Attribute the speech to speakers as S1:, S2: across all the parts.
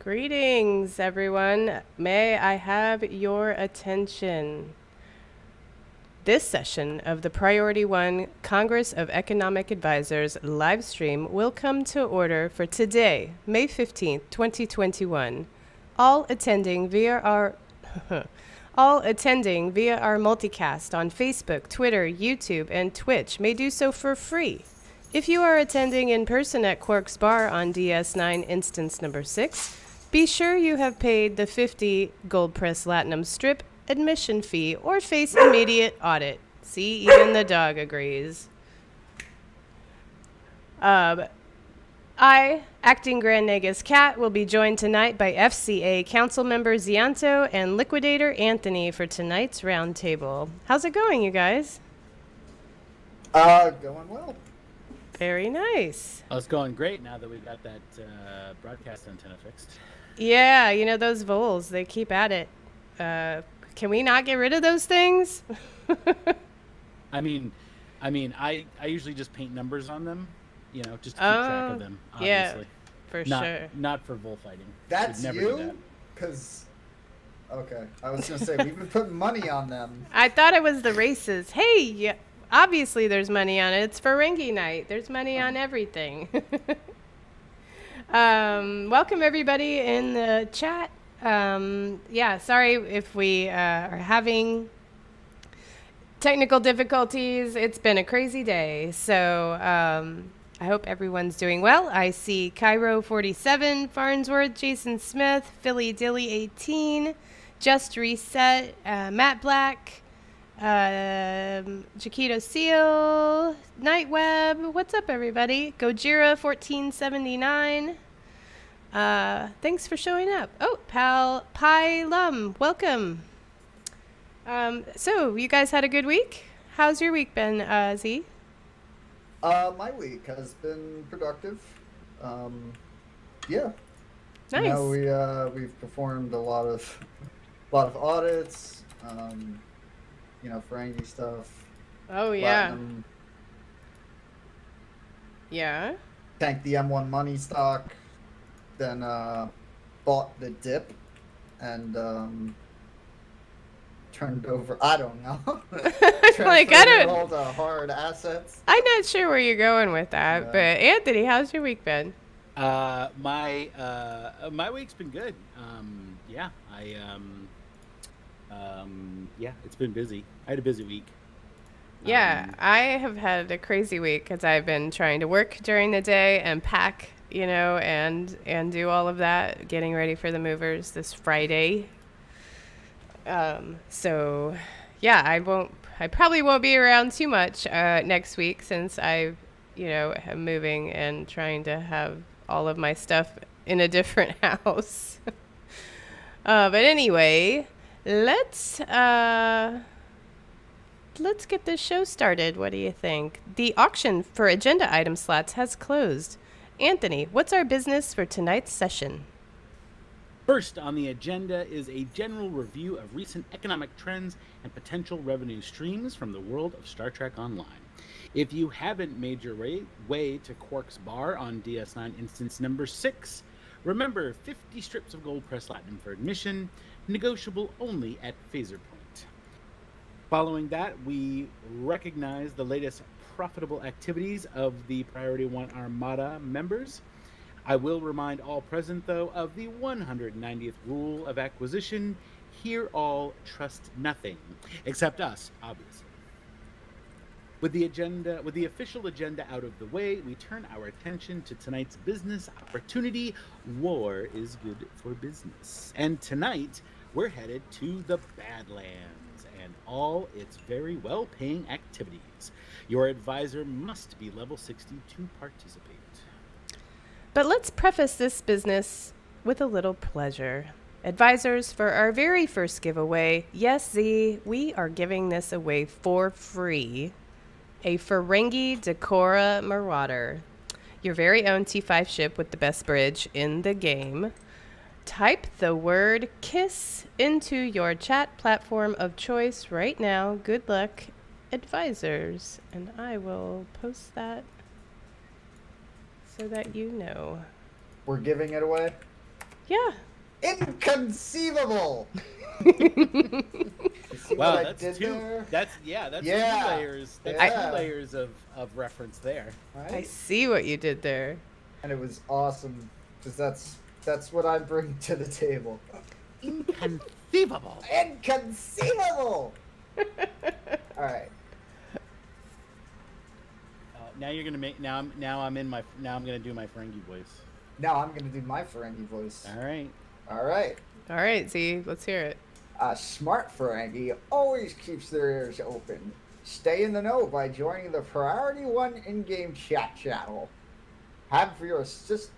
S1: Greetings, everyone. May I have your attention? This session of the Priority One Congress of Economic Advisors live stream will come to order for today, May 15th, 2021. All attending via our All attending via our multicast on Facebook, Twitter, YouTube, and Twitch may do so for free. If you are attending in person at Quark's Bar on DS9 instance number 6, be sure you have paid the 50 Gold Press Latinum strip admission fee or face immediate audit. See, even the dog agrees. I, Acting Grand Nagus Cat, will be joined tonight by FCA Council Member Zianto and Liquidator Anthony for tonight's roundtable. How's it going, you guys?
S2: Going well.
S1: Very nice.
S3: Oh, it's going great now that we've got that broadcast antenna fixed.
S1: Yeah, you know, those voles, they keep at it. Can we not get rid of those things?
S3: I usually just paint numbers on them, just to keep track of them, obviously.
S1: Yeah, for sure.
S3: Not for bullfighting.
S2: That's
S3: never
S2: you?
S3: do that.
S2: Because, okay, I was going to say, we've been putting money on them.
S1: I thought it was the races. Hey, yeah, obviously there's money on it. It's Ferengi night. There's money on everything. Welcome, everybody in the chat. Sorry if we are having technical difficulties. It's been a crazy day, so I hope everyone's doing well. I see Cairo 47, Farnsworth, Jason Smith, Philly Dilly 18, Just Reset, Matt Black, Jaquito Seal, Nightweb. What's up, everybody? Gojira 1479. Thanks for showing up. Oh, Pal Pi Lum, welcome. So you guys had a good week? How's your week been, Z?
S2: My week has been productive. Yeah.
S1: Nice.
S2: You know, we've performed a lot of audits. Ferengi stuff.
S1: Oh yeah.
S2: Platinum,
S1: Yeah.
S2: tanked the M1 money stock. Then bought the dip and turned over. I don't know.
S1: Like, I don't.
S2: all the hard assets.
S1: I'm not sure where you're going with that,
S2: Yeah.
S1: but Anthony, how's your week been?
S3: My week's been good. It's been busy. I had a busy week.
S1: Yeah, I have had a crazy week because I've been trying to work during the day and pack, and do all of that, getting ready for the movers this Friday. So yeah, I probably won't be around too much next week since I, am moving and trying to have all of my stuff in a different house. But anyway, let's get this show started. What do you think? The auction for agenda item slots has closed. Anthony, what's our business for tonight's session?
S3: First on the agenda is a general review of recent economic trends and potential revenue streams from the world of Star Trek Online. If you haven't made your way to Quark's Bar on DS9 instance number 6, remember 50 strips of gold press latinum for admission, negotiable only at Phaser Point. Following that, we recognize the latest profitable activities of the Priority One Armada members. I will remind all present, though, of the 190th rule of acquisition: hear all, trust nothing, except us, obviously. With the official agenda out of the way, we turn our attention to tonight's business opportunity. War is good for business. And tonight, we're headed to the Badlands and all its very well-paying activities. Your advisor must be level 60 to participate.
S1: But let's preface this business with a little pleasure. Advisors, for our very first giveaway, yes, Z, we are giving this away for free. A Ferengi Decora Marauder, your very own T5 ship with the best bridge in the game. Type the word KISS into your chat platform of choice right now. Good luck, advisors. And I will post that so that you know.
S2: We're giving it away?
S1: Yeah.
S2: Inconceivable. You see
S3: Wow,
S2: what I
S3: that's
S2: did
S3: two.
S2: there?
S3: That's
S2: Yeah.
S3: two layers. That's
S2: Yeah.
S3: 2 layers of reference there.
S2: Right?
S1: I see what you did there.
S2: And it was awesome because that's what I bring to the table.
S3: Inconceivable.
S2: Inconceivable. All right.
S3: Now you're gonna make now I'm gonna do my Ferengi voice.
S2: Now I'm gonna do my Ferengi voice.
S3: All right.
S2: All right.
S1: All right, Z, let's hear it.
S2: A smart Ferengi always keeps their ears open. Stay in the know by joining the Priority 1 in-game chat channel. Have your assist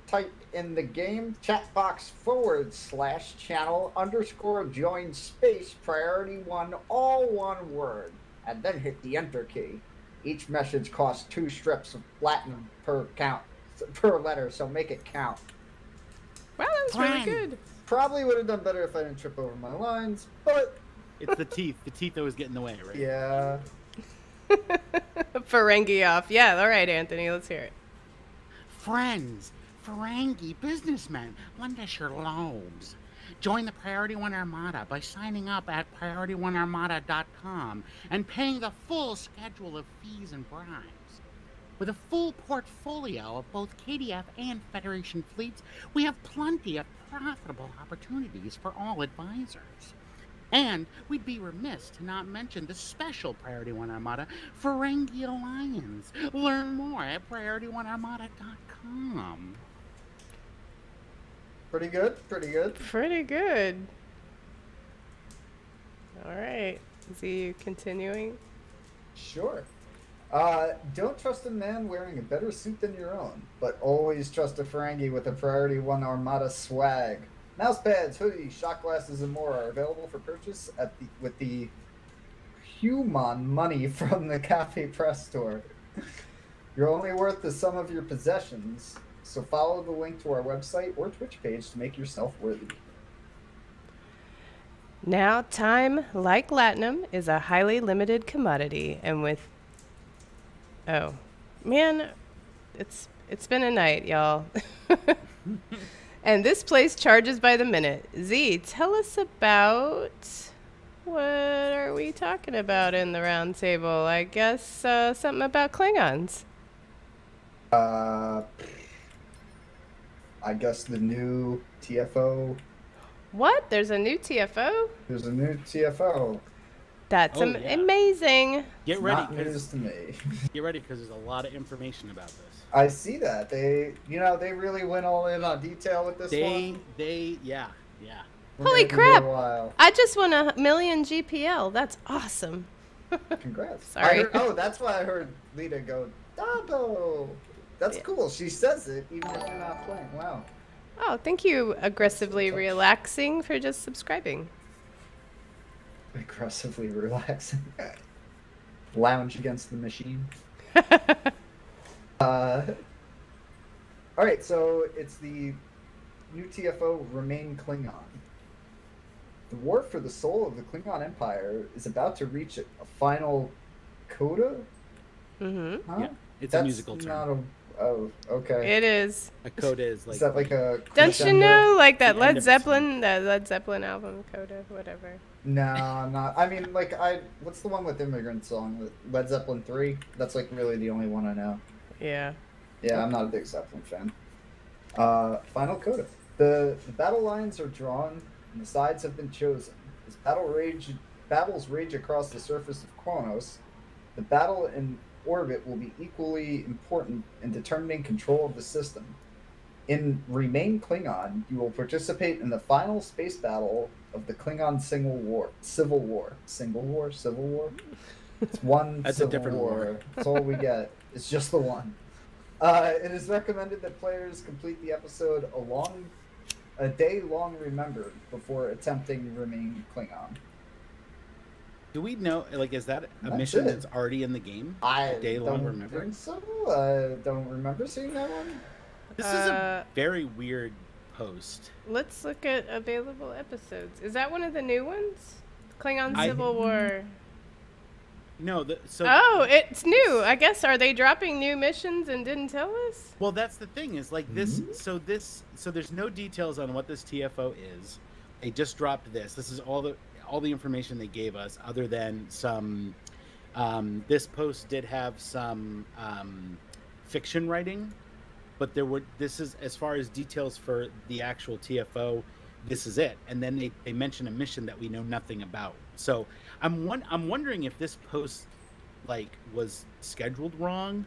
S2: type in the game chat box /channel_join space Priority 1 all one word and then hit the enter key. Each message costs 2 strips of platinum per letter, so make it count.
S1: Wow, that was really good.
S2: Probably would have done better if I didn't trip over my lines, but
S3: It's the teeth. The teeth always get in the way, right?
S2: yeah.
S1: Ferengi off. Yeah, all right, Anthony, let's hear it.
S4: Friends, Ferengi businessmen, lend us your loans. Join the Priority 1 Armada by signing up at PriorityOneArmada.com and paying the full schedule of fees and bribes. With a full portfolio of both KDF and Federation fleets, we have plenty of profitable opportunities for all advisors. And we'd be remiss to not mention the special Priority 1 Armada Ferengi Alliance. Learn more at PriorityOneArmada.com.
S2: Pretty good, pretty good.
S1: Pretty good. All right. Z, you continuing?
S2: Sure. Don't trust a man wearing a better suit than your own, but always trust a Ferengi with a Priority 1 Armada swag. Mouse pads, hoodies, shot glasses, and more are available for purchase with the human money from the Cafe Press store. You're only worth the sum of your possessions, so follow the link to our website or Twitch page to make yourself worthy.
S1: Now, time, like Latinum, is a highly limited commodity, and with... Oh, man, it's been a night, y'all. And this place charges by the minute. Z, tell us about... What are we talking about in the round table? I guess something about Klingons.
S2: I guess the new TFO.
S1: What? There's a new TFO?
S2: There's a new TFO.
S1: That's
S3: Oh, yeah.
S1: amazing.
S3: Get ready,
S2: Not news
S3: because
S2: to me.
S3: there's a lot of information about this.
S2: I see that. They really went all in on detail with this one.
S3: Yeah.
S2: We're
S1: Holy
S2: gonna be
S1: crap.
S2: here a while.
S1: I just won 1,000,000 GPL. That's awesome.
S2: Congrats.
S1: Sorry.
S2: That's why I heard Lita go, Dado. That's
S1: Yeah.
S2: cool. She says it even if you're not playing. Wow.
S1: Oh, thank you, aggressively relaxing, for just subscribing.
S2: Aggressively relaxing. Lounge against the machine. Alright, so it's the new TFO Remain Klingon. The war for the soul of the Klingon Empire is about to reach a final coda?
S1: Mm-hmm.
S2: Huh?
S3: Yeah, it's
S2: That's
S3: a musical term.
S2: Oh, okay.
S1: It is.
S3: A coda is like.
S2: Is that like a
S1: Don't you
S2: crescendo?
S1: know, like that
S3: The end
S1: Led
S3: of a
S1: Zeppelin, album, Coda, whatever.
S2: No, I'm not. I mean, what's the one with Immigrant Song? Led Zeppelin 3? That's like really the only one I know.
S1: Yeah.
S2: Yeah, I'm not a big Zeppelin fan. Final coda. The battle lines are drawn and the sides have been chosen. As battles rage across the surface of Kronos, the battle in orbit will be equally important in determining control of the system. In Remain Klingon, you will participate in the final space battle of the Klingon Civil War. Civil War? It's one
S3: That's a
S2: civil
S3: different war.
S2: That's all we get. It's just the one. It is recommended that players complete the episode a day long remembered before attempting Remain Klingon.
S3: Do we know? Like, is that a
S2: That's
S3: mission
S2: it.
S3: that's already in the game?
S2: I
S3: Day long
S2: don't
S3: remembered?
S2: think so. I don't remember seeing that one.
S3: This is a very weird post.
S1: Let's look at available episodes. Is that one of the new ones? Klingon
S3: I-
S1: Civil War.
S3: No,
S1: Oh, it's new. I guess, are they dropping new missions and didn't tell us?
S3: well, that's the thing is like this. So there's no details on what this TFO is. They just dropped this. This is all the information they gave us, other than some. This post did have some fiction writing, but this is as far as details for the actual TFO. This is it, and then they mention a mission that we know nothing about. So I'm wondering if this post like was scheduled wrong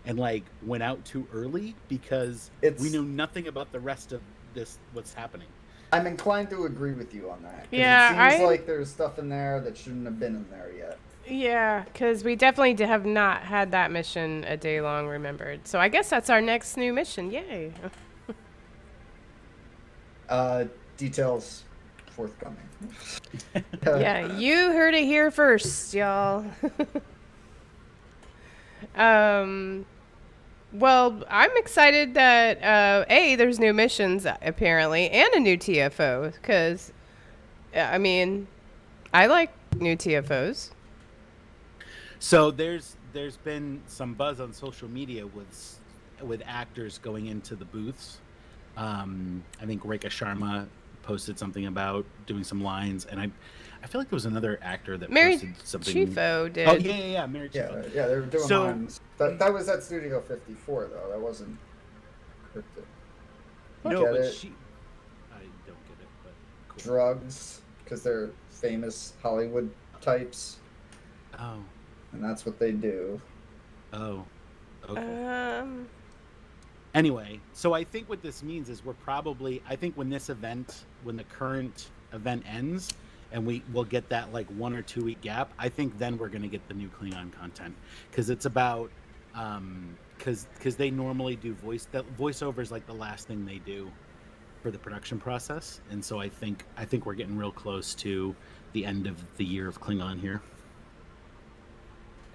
S3: and like went out too early, because we know nothing about the rest of this, what's happening.
S2: I'm inclined to agree with you on that. 'Cause
S1: Yeah,
S2: it seems like there's stuff in there that shouldn't have been in there yet.
S1: Yeah, because we definitely have not had that mission a day long remembered. So I guess that's our next new mission. Yay.
S2: Details forthcoming.
S1: Yeah, you heard it here first, y'all. Well, I'm excited that there's new missions apparently, and a new TFO. Because, I mean, I like new TFOs.
S3: So there's been some buzz on social media with actors going into the booths. I think Rekha Sharma posted something about doing some lines, and I feel like there was another actor that
S1: Mary
S3: posted something.
S1: Chieffo did.
S3: Oh yeah, Mary Chieffo.
S2: Yeah, they were doing
S3: So-
S2: lines. That was at Studio 54 though. That wasn't cryptic.
S3: No,
S2: Get
S3: but
S2: it?
S3: I don't get it, but cool.
S2: Drugs, because they're famous Hollywood types,
S3: Oh,
S2: and that's what they do.
S3: okay. Anyway, so I think what this means is I think when the current event ends, and we'll get that like 1 or 2 week gap, I think then we're going to get the new Klingon content, because it's about because they normally do voiceover is like the last thing they do for the production process, and so I think we're getting real close to the end of the year of Klingon here.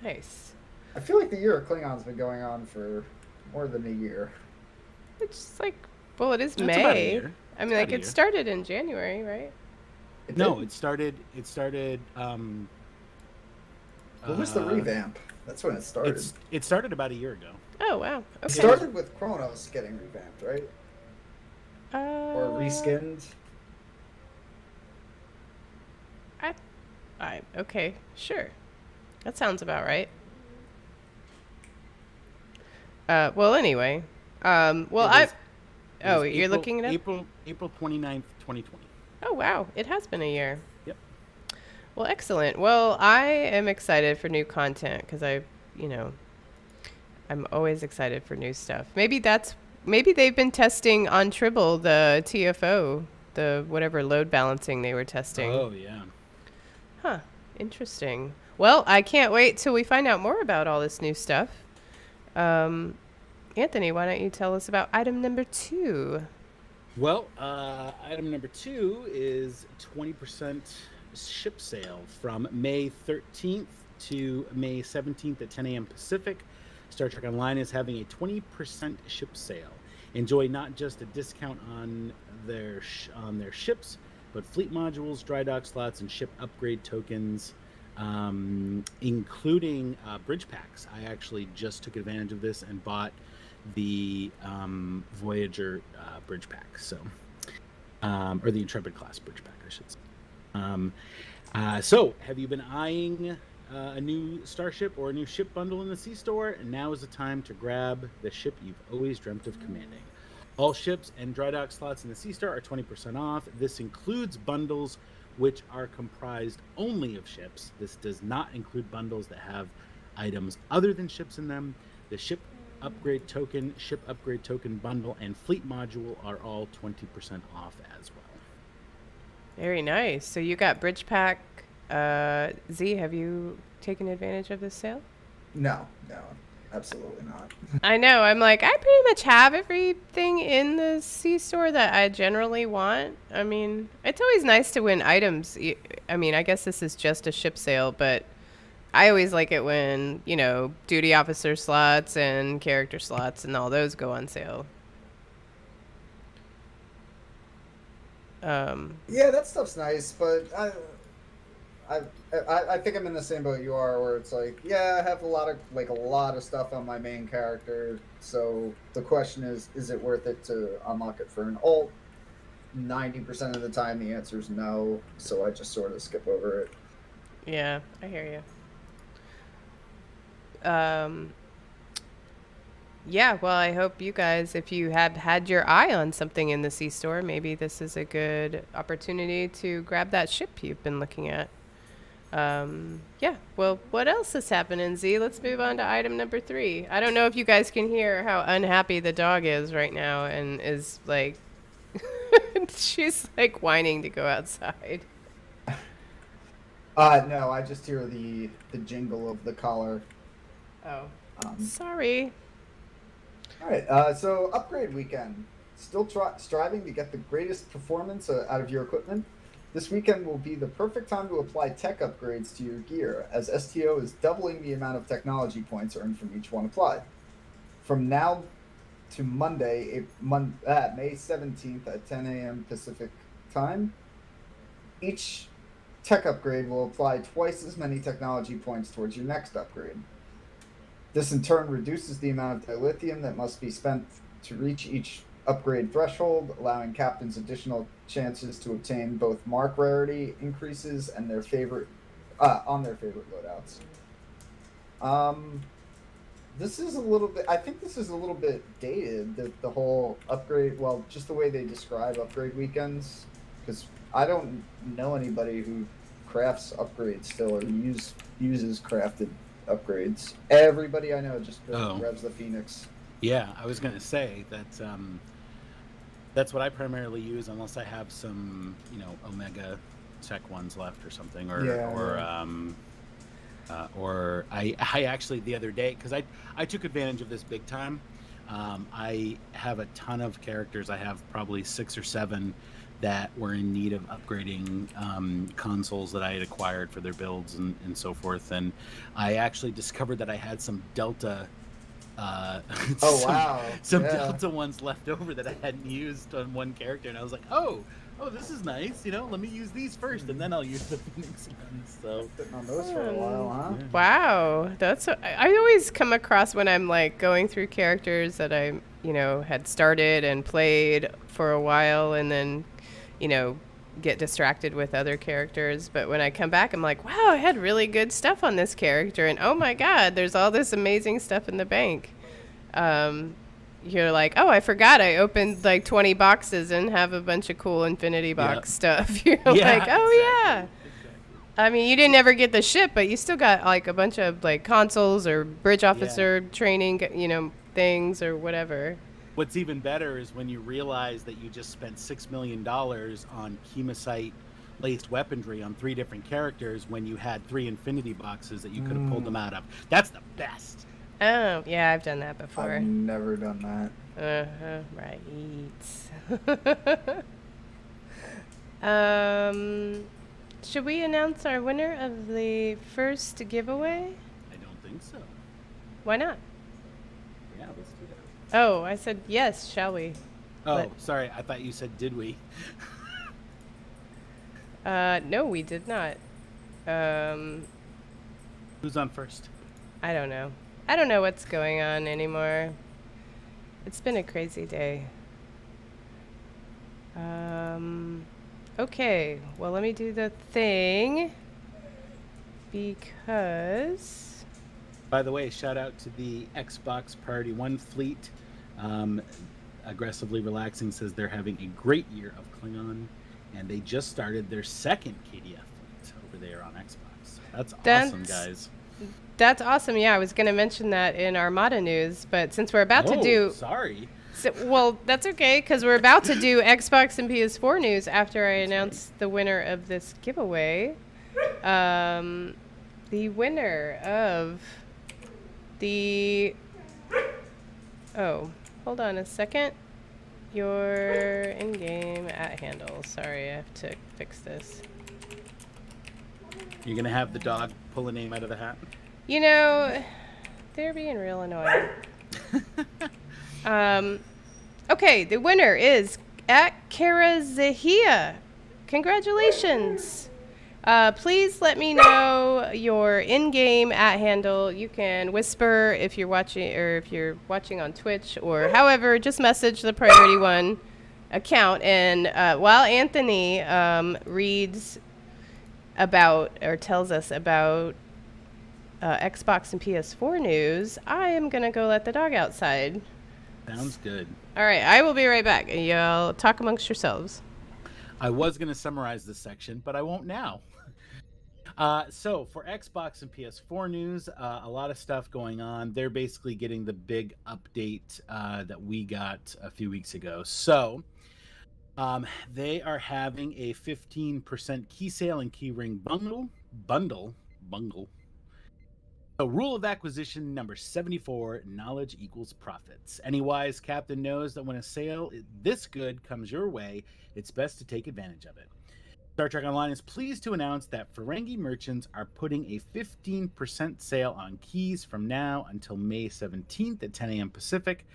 S1: Nice.
S2: I feel like the year of Klingon's been going on for more than a year.
S1: It's like, well, it is
S3: It's about a
S1: May.
S3: year.
S1: I mean,
S3: It's
S1: like,
S3: about a
S1: it
S3: year.
S1: started in January, right?
S3: No,
S2: did?
S3: it started.
S2: When was the revamp? That's when it started.
S3: It started about a year ago.
S1: Oh, wow.
S2: It
S1: Okay.
S2: started with Kronos getting revamped, right? Or
S1: Uh,
S2: reskinned.
S1: Okay, sure. That sounds about right. Well, anyway. Well,
S3: It was
S1: you're
S3: April-
S1: looking it up?
S3: April 29th, 2020.
S1: Oh, wow. It has been a year.
S3: Yep.
S1: Well, excellent. Well, I am excited for new content because I'm always excited for new stuff. Maybe they've been testing on Tribble the TFO, the whatever load balancing they were testing.
S3: Oh yeah.
S1: Huh. Interesting. Well, I can't wait till we find out more about all this new stuff. Anthony, why don't you tell us about item number 2?
S3: Well, item number 2 is 20% ship sale from May 13th to May 17th at 10 a.m. Pacific. Star Trek Online is having a 20% ship sale. Enjoy not just a discount on their ships, but fleet modules, dry dock slots, and ship upgrade tokens, including bridge packs. I actually just took advantage of this and bought the Voyager bridge pack, or the Intrepid class bridge pack, I should say. So, have you been eyeing a new starship or a new ship bundle in the C-Store? And now is the time to grab the ship you've always dreamt of commanding. All ships and dry dock slots in the C-Store are 20% off. This includes bundles which are comprised only of ships. This does not include bundles that have items other than ships in them. The ship upgrade token bundle, and fleet module are all 20% off as well.
S1: Very nice. So you got bridge pack. Z, have you taken advantage of this sale?
S2: No, absolutely not.
S1: I know. I'm like, I pretty much have everything in the C-Store that I generally want. I mean, it's always nice to win items. I mean, I guess this is just a ship sale, but I always like it when, duty officer slots and character slots and all those go on sale.
S2: Yeah, that stuff's nice, but I think I'm in the same boat you are, where it's like, yeah, I have a lot of stuff on my main character. So the question is it worth it to unlock it for an alt? 90% of the time, the answer is no. So I just sort of skip over it.
S1: Yeah, I hear you. Yeah, well, I hope you guys, if you have had your eye on something in the C-store, maybe this is a good opportunity to grab that ship you've been looking at. Yeah, well, what else is happening, Z? Let's move on to item number 3. I don't know if you guys can hear how unhappy the dog is right now and is like, she's like whining to go outside.
S2: No, I just hear the jingle of the collar.
S1: Oh,
S2: Um,
S1: sorry.
S2: all right, so upgrade weekend. Still striving to get the greatest performance out of your equipment? This weekend will be the perfect time to apply tech upgrades to your gear, as STO is doubling the amount of technology points earned from each one applied. From now to Monday, May 17th at 10 a.m. Pacific time, each tech upgrade will apply twice as many technology points towards your next upgrade. This in turn reduces the amount of dilithium that must be spent to reach each upgrade threshold, allowing captains additional chances to obtain both mark rarity increases and their favorite loadouts. This is a little bit. I think this is a little bit dated. The whole upgrade. Well, just the way they describe upgrade weekends, because I don't know anybody who crafts upgrades still or uses crafted upgrades. Everybody I know just grabs the Phoenix.
S3: Yeah, I was gonna say that's what I primarily use, unless I have some, Omega Tech ones left or something, or I actually the other day, because I took advantage of this big time. I have a ton of characters. I have probably 6 or 7 that were in need of upgrading consoles that I had acquired for their builds and so forth. And I actually discovered that I had some Delta some Delta ones left over that I hadn't used on one character, and I was like, oh, this is nice. Let me use these first, and then I'll use the Phoenix ones. So
S2: Sitting on those for a while, huh?
S3: Yeah.
S1: Wow, I always come across when I'm like going through characters that I had started and played for a while, and then get distracted with other characters. But when I come back, I'm like, wow, I had really good stuff on this character, and oh my god, there's all this amazing stuff in the bank. You're like, oh, I forgot I opened like 20 boxes and have a bunch of cool Infinity Box stuff. You're like, oh yeah. Exactly. I mean, you didn't ever get the ship, but you still got like a bunch of like consoles or bridge officer training, things or whatever.
S3: What's even better is when you realize that you just spent $6 million on chemocyte laced weaponry on 3 different characters when you had 3 Infinity Boxes that you could have pulled them out of. That's the best.
S1: Oh, yeah, I've done that before.
S2: I've never done that.
S1: Right. Should we announce our winner of the first giveaway?
S3: I don't think so.
S1: Why not?
S3: Yeah, let's do that.
S1: Oh, I said yes, shall we?
S3: Oh, sorry. I thought you said, did we?
S1: No, we did not.
S3: Who's on first?
S1: I don't know. I don't know what's going on anymore. It's been a crazy day. Okay, well, let me do the thing because...
S3: By the way, shout out to the Xbox Priority 1 fleet. Aggressively Relaxing says they're having a great year of Klingon, and they just started their second KDF fleet over there on Xbox. That's awesome, guys.
S1: That's awesome. Yeah, I was going to mention that in Armada news, but since we're about to do...
S3: Sorry.
S1: Well, that's okay, because we're about to do Xbox and PS4 news after I announce the winner of this giveaway. The winner of the... Oh, hold on a second. Your in-game @handle. Sorry, I have to fix this.
S3: You're going to have the dog pull a name out of the hat?
S1: They're being real annoying. Okay, the winner is @Karazahia. Congratulations. Please let me know your in-game @handle. You can whisper if you're watching on Twitch or however. Just message the Priority One account, and while Anthony reads about or tells us about Xbox and PS4 news, I am gonna go let the dog outside.
S3: Sounds good.
S1: All right, I will be right back. Y'all talk amongst yourselves.
S3: I was going to summarize this section, but I won't now. So for Xbox and PS4 news, a lot of stuff going on. They're basically getting the big update that we got a few weeks ago. So they are having a 15% key sale and keyring bundle. So rule of acquisition number 74, knowledge equals profits. Any wise captain knows that when a sale this good comes your way, it's best to take advantage of it. Star Trek Online is pleased to announce that Ferengi merchants are putting a 15% sale on keys from now until May 17th at 10 a.m. Pacific.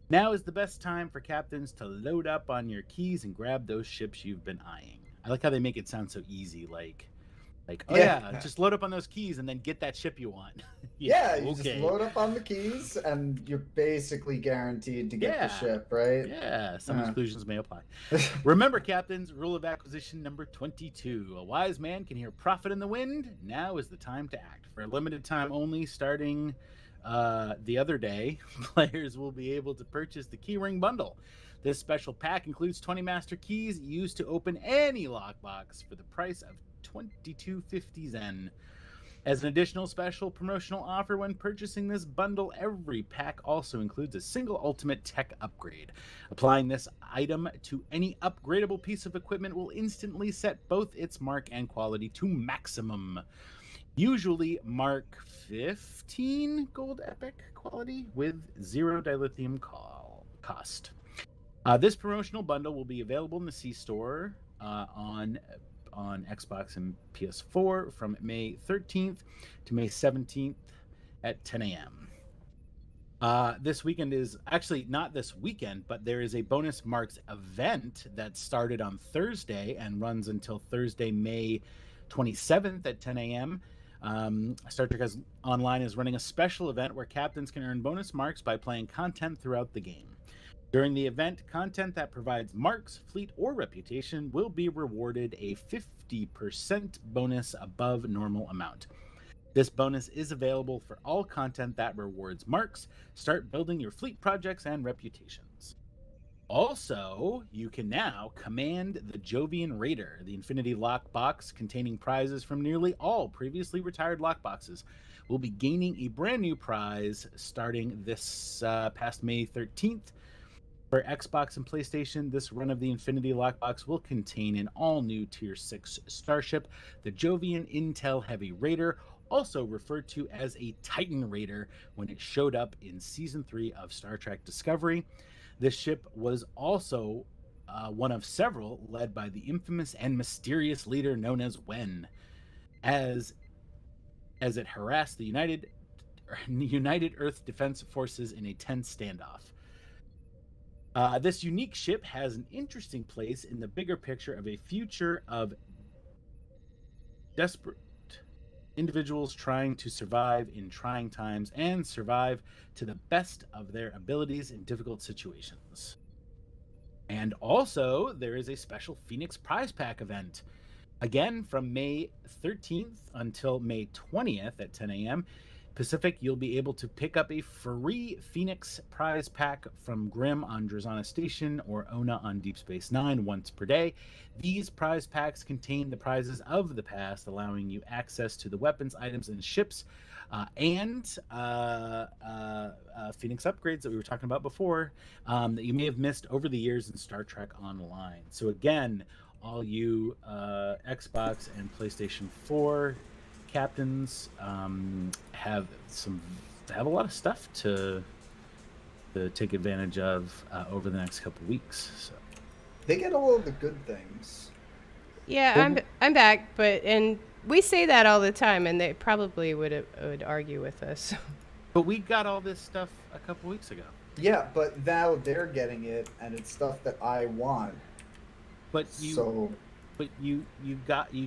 S3: Now is the best time for captains to load up on your keys and grab those ships you've been eyeing. I like how they make it sound so easy, like, oh yeah, just load up on those keys and then get that ship you want.
S2: You just load up on the keys and you're basically guaranteed to get the ship, right?
S3: Yeah, some exclusions may apply. Remember, captains, rule of acquisition number 22. A wise man can hear profit in the wind. Now is the time to act. For a limited time only, starting the other day, players will be able to purchase the keyring bundle. This special pack includes 20 master keys used to open any lockbox for the price of 2250 Zen. As an additional special promotional offer when purchasing this bundle, every pack also includes a single ultimate tech upgrade. Applying this item to any upgradable piece of equipment will instantly set both its mark and quality to maximum. Usually Mark 15 gold epic quality with 0 dilithium cost. This promotional bundle will be available in the C-Store on Xbox and PS4 from May 13th to May 17th at 10 a.m. This weekend is actually not this weekend, but there is a bonus marks event that started on Thursday and runs until Thursday, May 27th at 10 a.m. Star Trek Online is running a special event where captains can earn bonus marks by playing content throughout the game. During the event, content that provides marks, fleet, or reputation will be rewarded a 50% bonus above normal amount. This bonus is available for all content that rewards marks. Start building your fleet projects and reputations. Also, you can now command the Jovian Raider, the Infinity Lockbox containing prizes from nearly all previously retired lockboxes. Will be gaining a brand new prize starting this past May 13th. For Xbox and PlayStation, this run of the Infinity Lockbox will contain an all-new Tier 6 starship, the Jovian Intel Heavy Raider, also referred to as a Titan Raider when it showed up in Season 3 of Star Trek Discovery. This ship was also one of several led by the infamous and mysterious leader known as Wen, as it harassed the United Earth Defense Forces in a tense standoff. This unique ship has an interesting place in the bigger picture of a future of desperate individuals trying to survive in trying times and survive to the best of their abilities in difficult situations. And also, there is a special Phoenix Prize Pack event. Again, from May 13th until May 20th at 10 a.m. Pacific, you'll be able to pick up a free Phoenix prize pack from Grim on Drazana Station or Ona on Deep Space Nine once per day. These prize packs contain the prizes of the past, allowing you access to the weapons, items, and ships, and Phoenix upgrades that we were talking about before that you may have missed over the years in Star Trek Online. So again, all you Xbox and PlayStation 4 captains have a lot of stuff to take advantage of over the next couple weeks. So
S2: they get all of the good things.
S1: Yeah, I'm back, and we say that all the time, and they probably would argue with us.
S3: But we got all this stuff a couple weeks ago.
S2: Yeah, but now they're getting it, and it's stuff that I want.
S3: But But you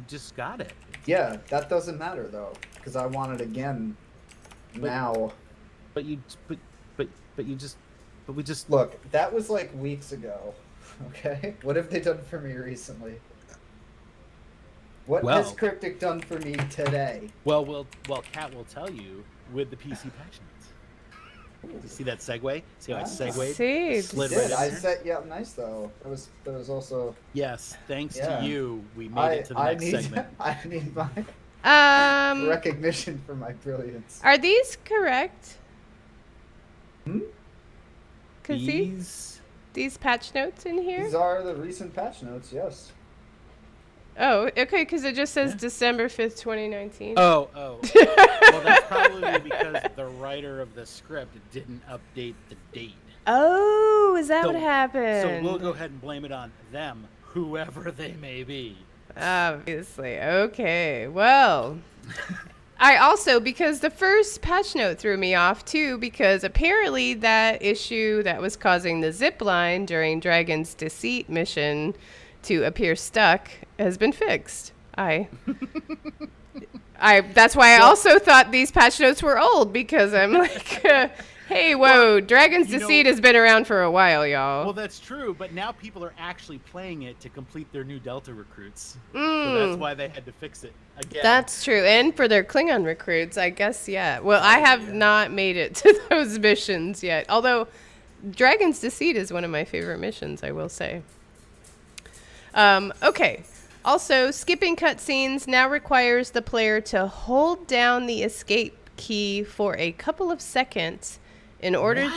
S3: just got it.
S2: Yeah, that doesn't matter though, because I want it again now.
S3: But you but we just
S2: Look, that was like weeks ago. Okay? What have they done for me recently? What has Cryptic done for me today?
S3: Well, Kat will tell you with the PC patch notes. You see that segue? See how I segued? Slid right in there?
S2: I set you up nice though. That was also.
S3: Yes, thanks to you, we made it to the next segment.
S2: I need my recognition for my brilliance.
S1: Are these correct?
S2: Because
S1: these patch notes in here?
S2: These are the recent patch notes, yes.
S1: Oh, okay, because it just says December 5th, 2019.
S3: Oh. Well, that's probably because the writer of the script didn't update the date.
S1: Oh, is that what happened?
S3: So we'll go ahead and blame it on them, whoever they may be.
S1: Obviously. Okay, well... I also, because the first patch note threw me off too, because apparently that issue that was causing the zip line during Dragon's Deceit mission to appear stuck has been fixed. That's why I also thought these patch notes were old, because I'm like, hey, whoa, Dragon's Deceit has been around for a while, y'all.
S3: Well, that's true, but now people are actually playing it to complete their new Delta recruits. So that's why they had to fix it again.
S1: That's true. And for their Klingon recruits, I guess, yeah. Well, I have not made it to those missions yet. Although, Dragon's Deceit is one of my favorite missions, I will say. Okay. Also, skipping cutscenes now requires the player to hold down the escape key for a couple of seconds in order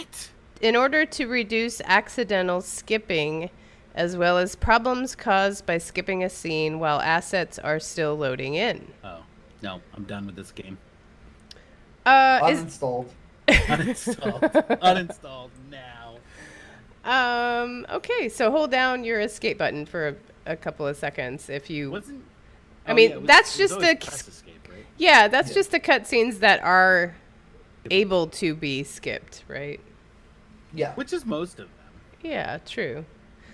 S1: to reduce accidental skipping, as well as problems caused by skipping a scene while assets are still loading in.
S3: Oh, no, I'm done with this game.
S2: Uninstalled.
S3: Uninstalled now.
S1: Okay, so hold down your escape button for a couple of seconds if you... that's just the...
S3: Escape, right?
S1: Yeah, that's just the cutscenes that are able to be skipped, right?
S2: Yeah.
S3: Which is most of them.
S1: Yeah, true.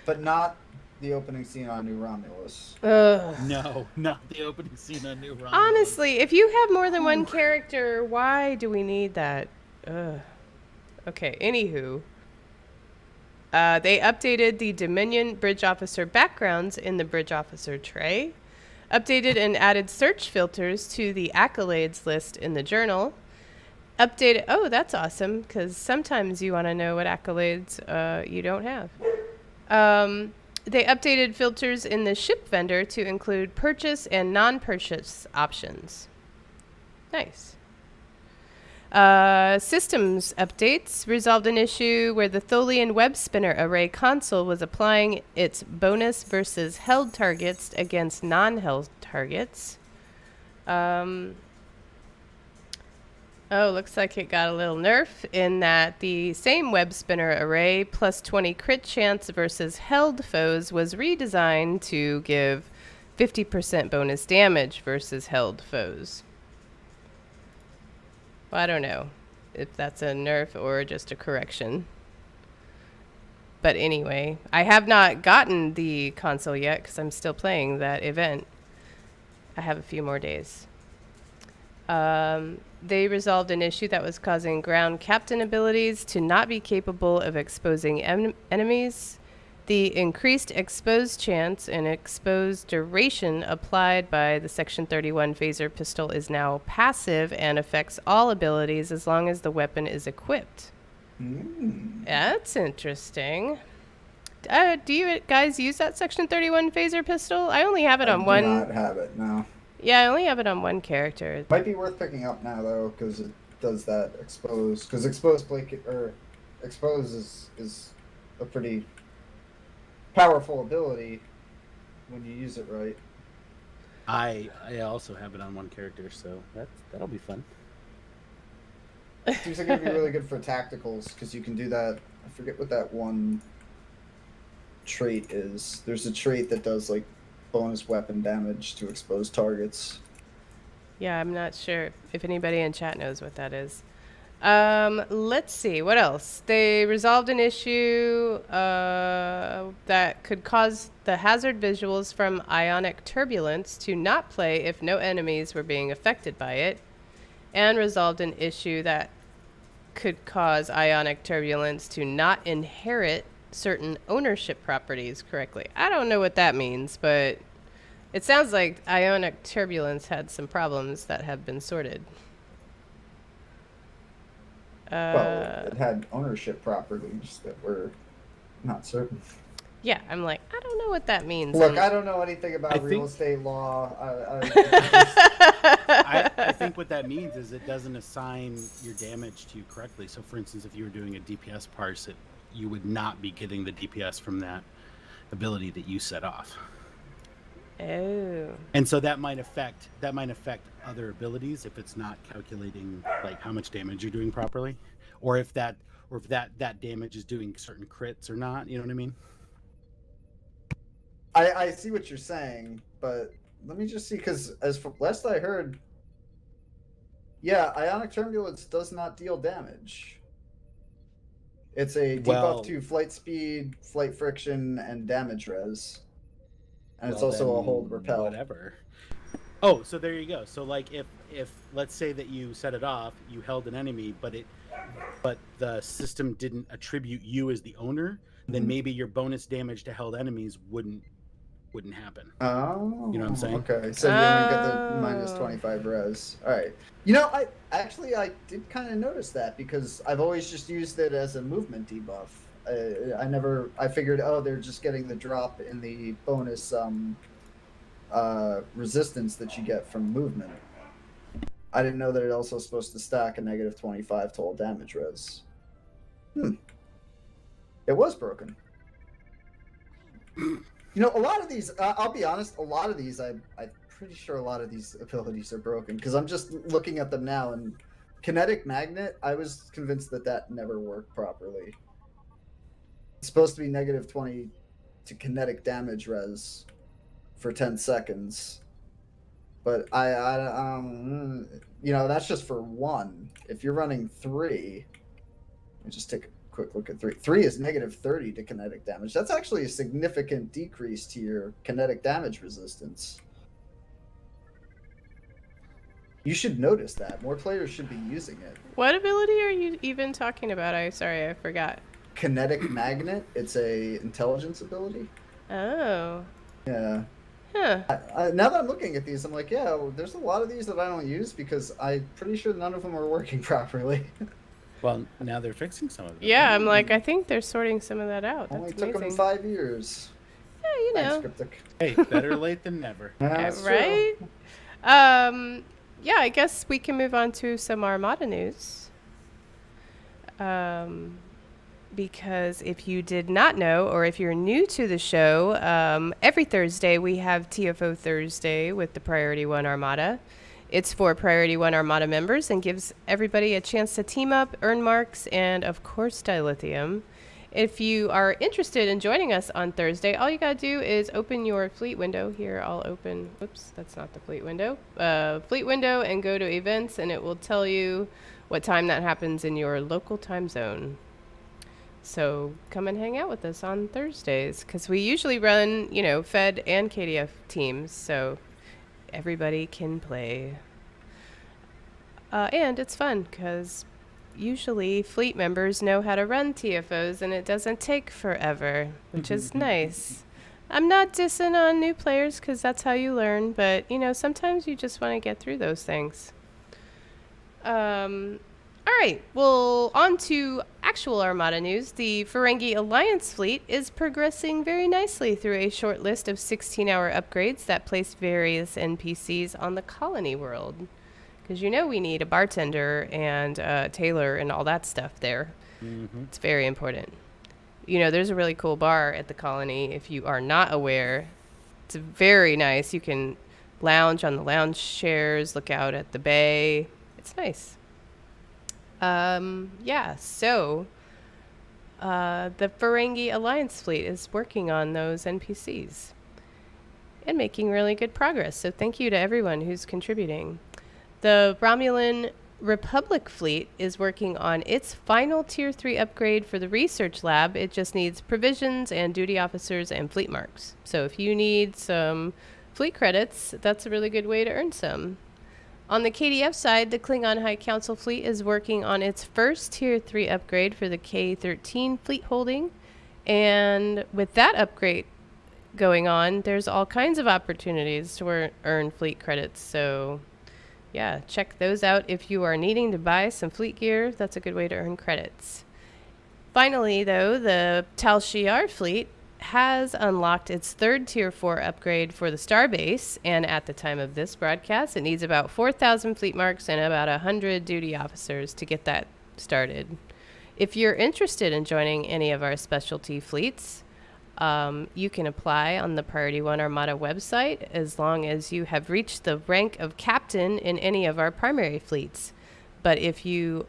S2: But not the opening scene on New Romulus.
S3: No, not the opening scene on New Romulus.
S1: Honestly, if you have more than one character, why do we need that? Okay, anywho. They updated the Dominion Bridge Officer backgrounds in the Bridge Officer tray. Updated and added search filters to the accolades list in the journal. Updated... Oh, that's awesome, because sometimes you want to know what accolades you don't have. They updated filters in the ship vendor to include purchase and non-purchase options. Nice. Systems updates resolved an issue where the Tholian web spinner array console was applying its bonus versus held targets against non-held targets. Looks like it got a little nerf in that the same web spinner array plus 20 crit chance versus held foes was redesigned to give 50% bonus damage versus held foes. Well, I don't know if that's a nerf or just a correction. But anyway, I have not gotten the console yet because I'm still playing that event. I have a few more days. They resolved an issue that was causing ground captain abilities to not be capable of exposing enemies. The increased exposed chance and exposed duration applied by the Section 31 phaser pistol is now passive and affects all abilities as long as the weapon is equipped. That's interesting. Do you guys use that Section 31 phaser pistol? I only have it on one.
S2: I do not have it, no.
S1: Yeah, I only have it on one character.
S2: Might be worth picking up now though, because it does that expose. Because expose is a pretty powerful ability when you use it right.
S3: I also have it on one character, so that'll be fun.
S2: Seems like it'd be really good for tacticals because you can do that. I forget what that one trait is. There's a trait that does like bonus weapon damage to exposed targets.
S1: Yeah, I'm not sure if anybody in chat knows what that is. Let's see. What else? They resolved an issue that could cause the hazard visuals from ionic turbulence to not play if no enemies were being affected by it, and resolved an issue that could cause ionic turbulence to not inherit certain ownership properties correctly. I don't know what that means, but it sounds like ionic turbulence had some problems that have been sorted.
S2: Well, it had ownership properties that were not certain.
S1: Yeah, I'm like, I don't know what that means.
S2: Look, I don't know anything about
S3: I
S2: real
S3: think-
S2: estate law.
S3: I think what that means is it doesn't assign your damage to you correctly. So, for instance, if you were doing a DPS parse, you would not be getting the DPS from that ability that you set off.
S1: Oh.
S3: And so that might affect other abilities if it's not calculating like how much damage you're doing properly, or if that damage is doing certain crits or not. You know what I mean?
S2: I see what you're saying, but let me just see, because as for last I heard, yeah, ionic turbulence does not deal damage. It's a debuff to flight speed, flight friction, and damage res. And it's also a hold repel.
S3: Whatever. Oh, so there you go. So like if let's say that you set it off, you held an enemy, but the system didn't attribute you as the owner, then maybe your bonus damage to held enemies wouldn't happen.
S2: Oh,
S3: you know what I'm saying?
S2: Okay, so you're gonna get the minus 25 res. All right. You know, I did kind of notice that, because I've always just used it as a movement debuff. I figured, oh, they're just getting the drop in the bonus resistance that you get from movement. I didn't know that it also supposed to stack a negative 25 total damage res. It was broken. You know, a lot of these, I'll be honest, a lot of these, I'm pretty sure a lot of these abilities are broken, because I'm just looking at them now, and Kinetic Magnet, I was convinced that never worked properly. It's supposed to be negative 20 to kinetic damage res for 10 seconds. But you know, that's just for one. If you're running 3, let me just take a quick look at 3. 3 is negative 30 to kinetic damage. That's actually a significant decrease to your kinetic damage resistance. You should notice that. More players should be using it.
S1: What ability are you even talking about? I forgot.
S2: Kinetic Magnet. It's a intelligence ability.
S1: Oh.
S2: Yeah.
S1: Huh.
S2: Now that I'm looking at these, I'm like, yeah, well, there's a lot of these that I don't use because I'm pretty sure none of them are working properly.
S3: Well, now they're fixing some of them.
S1: Yeah, I'm like, I think they're sorting some of that out. That's
S2: Only took
S1: amazing.
S2: them 5 years.
S1: Yeah, you know.
S2: Thanks, Cryptic.
S3: Hey, better late than never.
S2: That's
S1: Right?
S2: true.
S1: Yeah, I guess we can move on to some Armada news. Because if you did not know, or if you're new to the show, every Thursday we have TFO Thursday with the Priority 1 Armada. It's for Priority 1 Armada members and gives everybody a chance to team up, earn marks, and of course dilithium. If you are interested in joining us on Thursday, all you gotta do is open your fleet window. Here, I'll open, oops, that's not the fleet window. Fleet window, and go to events, and it will tell you what time that happens in your local time zone. So come and hang out with us on Thursdays, because we usually run, you know, Fed and KDF teams, so everybody can play. And it's fun, because usually fleet members know how to run TFOs, and it doesn't take forever, which is nice. I'm not dissing on new players, because that's how you learn, but, you know, sometimes you just want to get through those things. All right, well, on to actual Armada news. The Ferengi Alliance fleet is progressing very nicely through a short list of 16-hour upgrades that place various NPCs on the colony world. Because you know we need a bartender and a tailor and all that stuff there. Mm-hmm. It's very important. You know, there's a really cool bar at the colony, if you are not aware. It's very nice. You can lounge on the lounge chairs, look out at the bay. It's nice. Yeah, so the Ferengi Alliance fleet is working on those NPCs and making really good progress. So thank you to everyone who's contributing. The Romulan Republic fleet is working on its final Tier 3 upgrade for the research lab. It just needs provisions and duty officers and fleet marks. So if you need some fleet credits, that's a really good way to earn some. On the KDF side, the Klingon High Council fleet is working on its first Tier 3 upgrade for the K-13 fleet holding. And with that upgrade going on, there's all kinds of opportunities to earn fleet credits. So yeah, check those out if you are needing to buy some fleet gear. That's a good way to earn credits. Finally, though, the Tal Shiar fleet has unlocked its third Tier 4 upgrade for the Starbase, and at the time of this broadcast, it needs about 4,000 fleet marks and about 100 duty officers to get that started. If you're interested in joining any of our specialty fleets, you can apply on the Priority 1 Armada website as long as you have reached the rank of captain in any of our primary fleets. But if you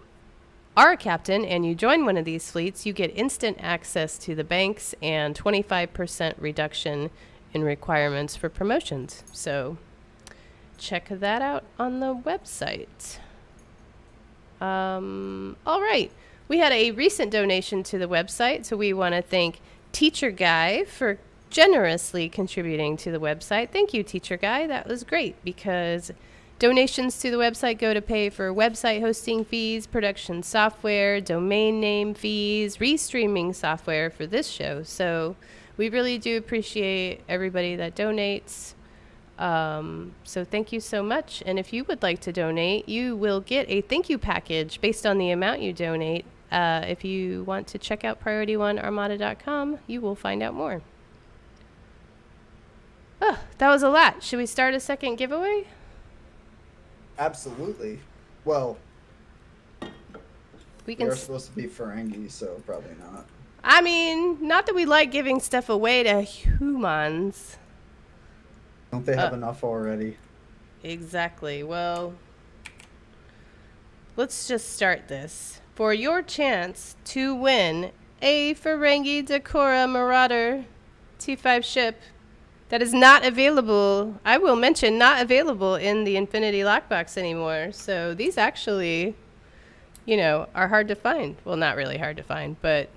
S1: are a captain and you join one of these fleets, you get instant access to the banks and 25% reduction in requirements for promotions. So check that out on the website. All right. We had a recent donation to the website, so we want to thank Teacher Guy for generously contributing to the website. Thank you, Teacher Guy. That was great because donations to the website go to pay for website hosting fees, production software, domain name fees, restreaming software for this show. So we really do appreciate everybody that donates. So thank you so much. And if you would like to donate, you will get a thank you package based on the amount you donate. If you want to check out PriorityOneArmada.com, you will find out more. Oh, that was a lot. Should we start a second giveaway?
S2: Absolutely. Well,
S1: We can.
S2: they're supposed to be Ferengi, so probably not.
S1: I mean, not that we like giving stuff away to humans.
S2: Don't they have enough already?
S1: Exactly. Well, let's just start this. For your chance to win a Ferengi Decora Marauder T5 ship that is not available, I will mention, not available in the Infinity Lockbox anymore. So these actually, are hard to find. Well, not really hard to find, but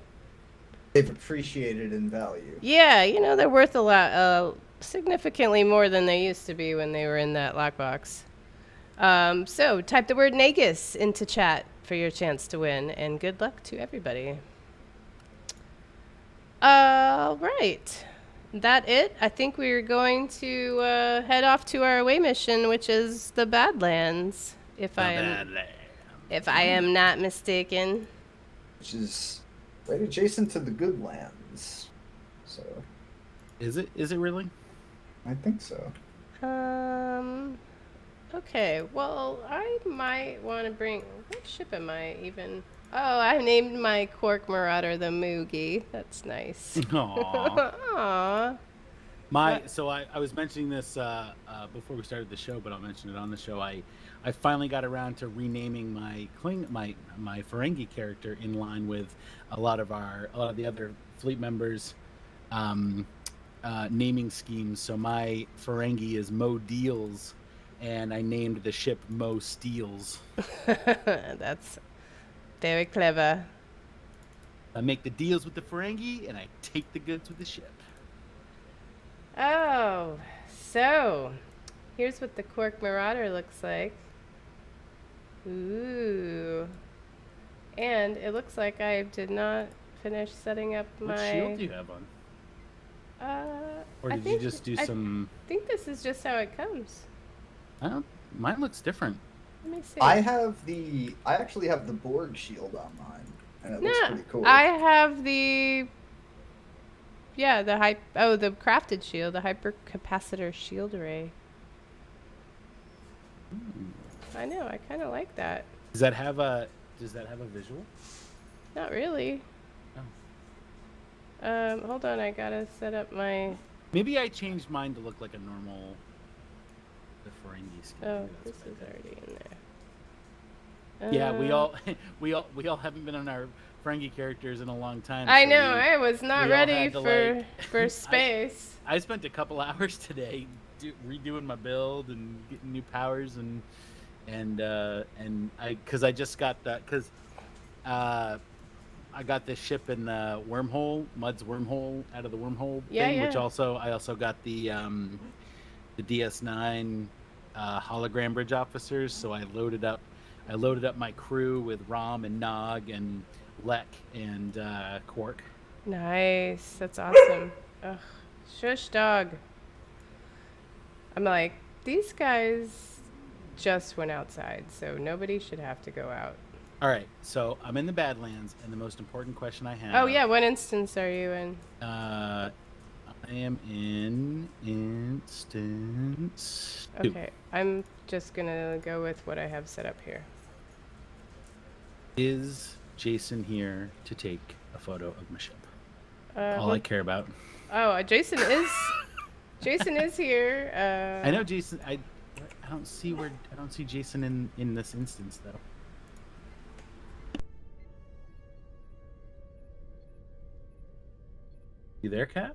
S2: They've appreciated in value.
S1: yeah, they're worth a lot, significantly more than they used to be when they were in that lockbox. So type the word Nagus into chat for your chance to win, and good luck to everybody. All right. That it? I think we're going to head off to our away mission, which is the Badlands, if I am not mistaken.
S2: Which is right adjacent to the Good Lands. So,
S3: Is it really?
S2: I think so.
S1: Okay, well, I might want to bring... What ship am I even... Oh, I named my Quark Marauder the Moogie. That's nice.
S3: Aww.
S1: Aww.
S3: So I was mentioning this before we started the show, but I'll mention it on the show. I finally got around to renaming my Ferengi character in line with a lot of the other fleet members' naming schemes. So my Ferengi is Mo Deals, and I named the ship Mo Steals.
S1: That's very clever.
S3: I make the deals with the Ferengi, and I take the goods with the ship.
S1: Oh, so here's what the Quark Marauder looks like. Ooh. And it looks like I did not finish setting up my...
S3: What shield do you have on? Or did you just do some...
S1: I think this is just how it comes.
S3: Mine looks different.
S1: Let me see.
S2: I actually have the Borg shield on mine, and it looks pretty cool.
S1: I have the crafted shield, the hypercapacitor shield array. I know, I kind of like that.
S3: Does that have a visual?
S1: Not really.
S3: Oh.
S1: Hold on, I gotta set up my...
S3: Maybe I changed mine to look like a normal... The Ferengi skin.
S1: Oh,
S3: Maybe
S1: this
S3: that's
S1: is
S3: what I did.
S1: already in there.
S3: Yeah, we all haven't been on our Ferengi characters in a long time.
S1: I
S3: so
S1: know, I was not
S3: we all
S1: ready
S3: had to,
S1: for for space.
S3: I spent a couple hours today redoing my build and getting new powers, and and I just got that because I got this ship in the wormhole, Mud's wormhole, out of the wormhole thing, which I also got the DS9 hologram bridge officers. So I loaded up my crew with Rom and Nog and Lek and Quark.
S1: Nice. That's awesome. Ugh. Shush dog. I'm like, these guys just went outside, so nobody should have to go out.
S3: All right, so I'm in the Badlands, and the most important question I have.
S1: Oh yeah, what instance are you in?
S3: I am in instance 2.
S1: Okay, I'm just gonna go with what I have set up here.
S3: Is Jason here to take a photo of my ship? All
S1: well,
S3: I care about.
S1: Oh, Jason is here.
S3: I know Jason. I don't see Jason in this instance though. You there, Kat?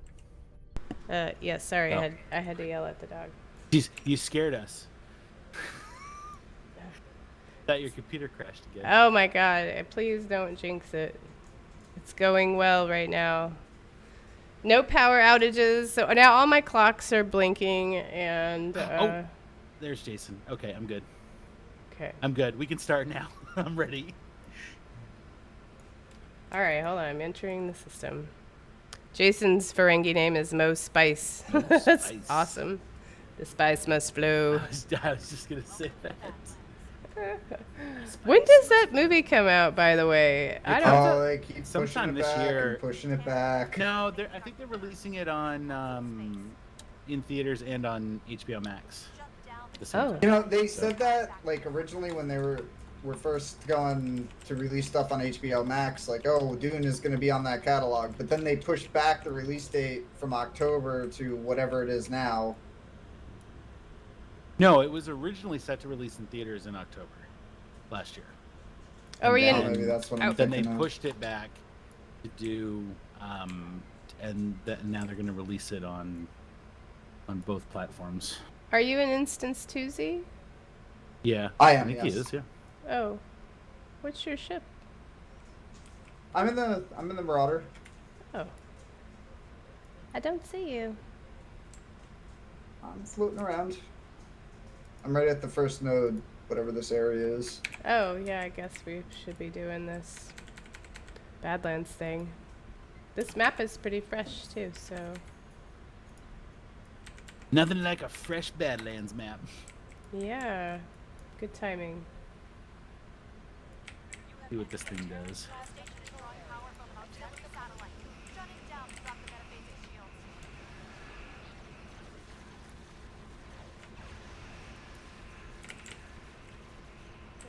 S1: Yeah, sorry,
S3: Oh.
S1: I had to yell at the dog.
S3: Jeez, you scared us. Thought your computer crashed again.
S1: Oh my god, please don't jinx it. It's going well right now. No power outages, so now all my clocks are blinking and
S3: Oh, there's Jason. Okay, I'm good.
S1: okay.
S3: I'm good. We can start now. I'm ready.
S1: All right, hold on. I'm entering the system. Jason's Ferengi name is Mo Spice.
S3: Mo
S1: That's
S3: Spice.
S1: awesome. The spice must flow.
S3: I was just gonna say that.
S1: When does that movie come out, by the way? I don't know.
S2: Oh, they keep
S3: Sometime
S2: pushing it
S3: this
S2: back
S3: year.
S2: and pushing it back.
S3: No, I think they're releasing it on in theaters and on HBO Max. The same
S1: Oh.
S3: time.
S2: You know, they said that like originally when they were first going to release stuff on HBO Max, like, oh, Dune is going to be on that catalog, but then they pushed back the release date from October to whatever it is now.
S3: No, it was originally set to release in theaters in October last year.
S1: Oh, were you
S3: And
S2: Oh,
S1: in?
S2: maybe that's what I'm
S3: Then they
S2: thinking of.
S3: pushed it back to do, and now they're going to release it on both platforms.
S1: Are you in Instance 2Z?
S3: Yeah,
S2: I am,
S3: think
S2: yes.
S3: he is. Yeah.
S1: Oh. What's your ship?
S2: I'm in the Marauder.
S1: Oh. I don't see you.
S2: I'm floating around. I'm right at the first node, whatever this area is.
S1: Oh, yeah, I guess we should be doing this Badlands thing. This map is pretty fresh, too, so...
S3: Nothing like a fresh Badlands map.
S1: Yeah. Good timing.
S3: See what this thing does.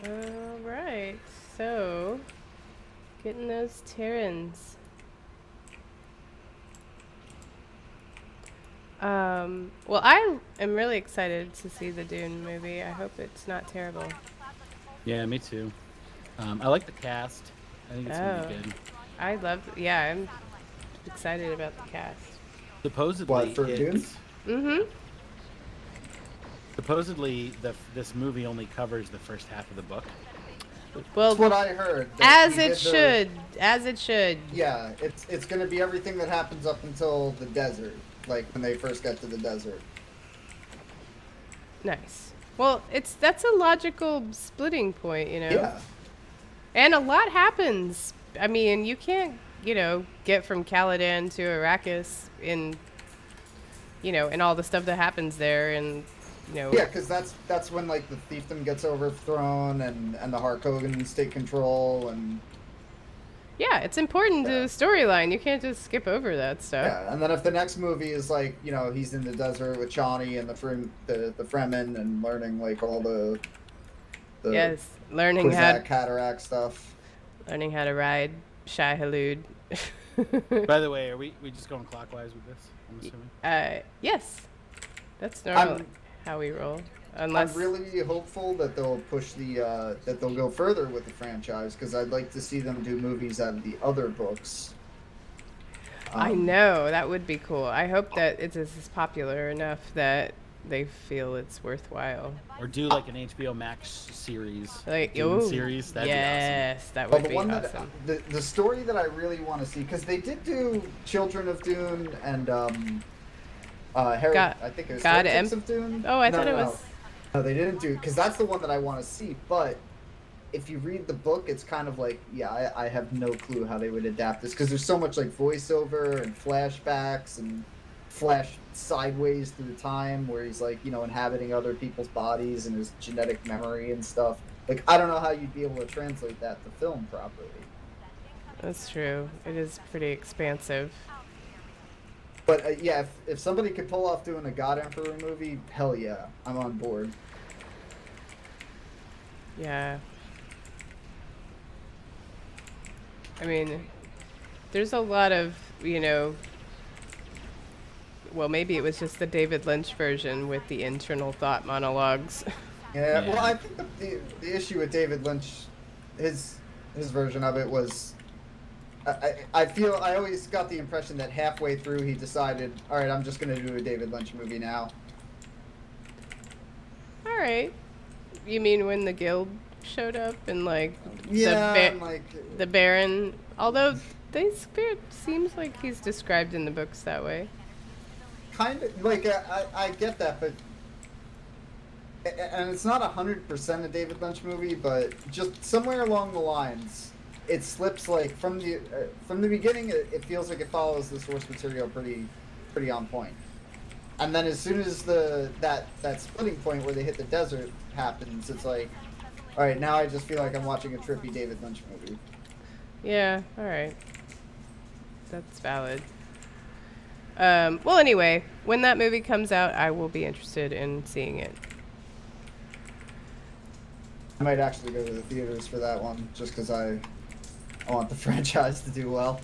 S1: Alright, so... Getting those Terrans. Well, I am really excited to see the Dune movie. I hope it's not terrible.
S3: Yeah, me too. I like the cast. I think it's gonna be good.
S1: I'm excited about the cast.
S3: Supposedly,
S2: What, for Dune?
S1: Mm-hmm.
S3: Supposedly, this movie only covers the first half of the book.
S1: Well,
S2: That's what I heard. that
S1: as
S2: he
S1: it
S2: did
S1: should. As it should.
S2: Yeah, it's going to be everything that happens up until the desert, like when they first get to the desert.
S1: Nice. Well, that's a logical splitting point, you know?
S2: Yeah.
S1: And a lot happens. I mean, you can't, get from Caladan to Arrakis in all the stuff that happens there, and
S2: Yeah, because that's when like the fiefdom gets overthrown and the Harkogans take control and
S1: yeah, it's important to
S2: Yeah.
S1: the storyline. You can't just skip over that stuff.
S2: yeah, and then if the next movie is like he's in the desert with Chani and the Fremen and learning like all the
S1: Yes, learning
S2: Kwisatz Haderach stuff.
S1: how to ride Shai Halud.
S3: By the way, are we just going clockwise with this? I'm assuming.
S1: Yes, that's normally
S2: I'm-
S1: how we roll. Unless
S2: I'm really hopeful that they'll push that they'll go further with the franchise because I'd like to see them do movies out of the other books.
S1: I know that would be cool. I hope that it's as popular enough that they feel it's worthwhile.
S3: Or do like an HBO Max series,
S1: Like,
S3: Dune
S1: oh,
S3: series. That'd be awesome.
S1: yes, that
S2: Well,
S1: would
S2: the
S1: be
S2: one
S1: awesome.
S2: that the story that I really want to see, because they did do Children of Dune and
S1: God-
S2: I think it was
S1: God
S2: Heretics
S1: Em-
S2: of Dune.
S1: Oh, I
S2: No,
S1: thought
S2: no,
S1: it
S2: no.
S1: was.
S2: No, they didn't do, because that's the one that I want to see. But if you read the book, it's kind of like, yeah, I have no clue how they would adapt this, because there's so much like voiceover and flashbacks and flash sideways through time where he's like, inhabiting other people's bodies and his genetic memory and stuff. Like, I don't know how you'd be able to translate that to film properly.
S1: That's true. It is pretty expansive.
S2: But yeah, if somebody could pull off doing a God Emperor movie, hell yeah, I'm on board.
S1: Yeah. I mean, there's a lot of, well, maybe it was just the David Lynch version with the internal thought monologues.
S2: Yeah,
S3: Yeah.
S2: well, I think the issue with David Lynch, his version of it was, I feel I always got the impression that halfway through he decided, all right, I'm just gonna do a David Lynch movie now.
S1: All right. You mean when the guild showed up and like
S2: Yeah,
S1: the
S2: I'm like,
S1: the Baron? Although the spirit seems like he's described in the books that way.
S2: kind of like I get that, but and it's not 100% a David Lynch movie, but just somewhere along the lines, it slips like from the beginning. It feels like it follows the source material pretty on point, and then as soon as that splitting point where they hit the desert happens, it's like, all right, now I just feel like I'm watching a trippy David Lynch movie.
S1: Yeah. All right. That's valid. Well, anyway, when that movie comes out, I will be interested in seeing it.
S2: I might actually go to the theaters for that one just because I want the franchise to do well.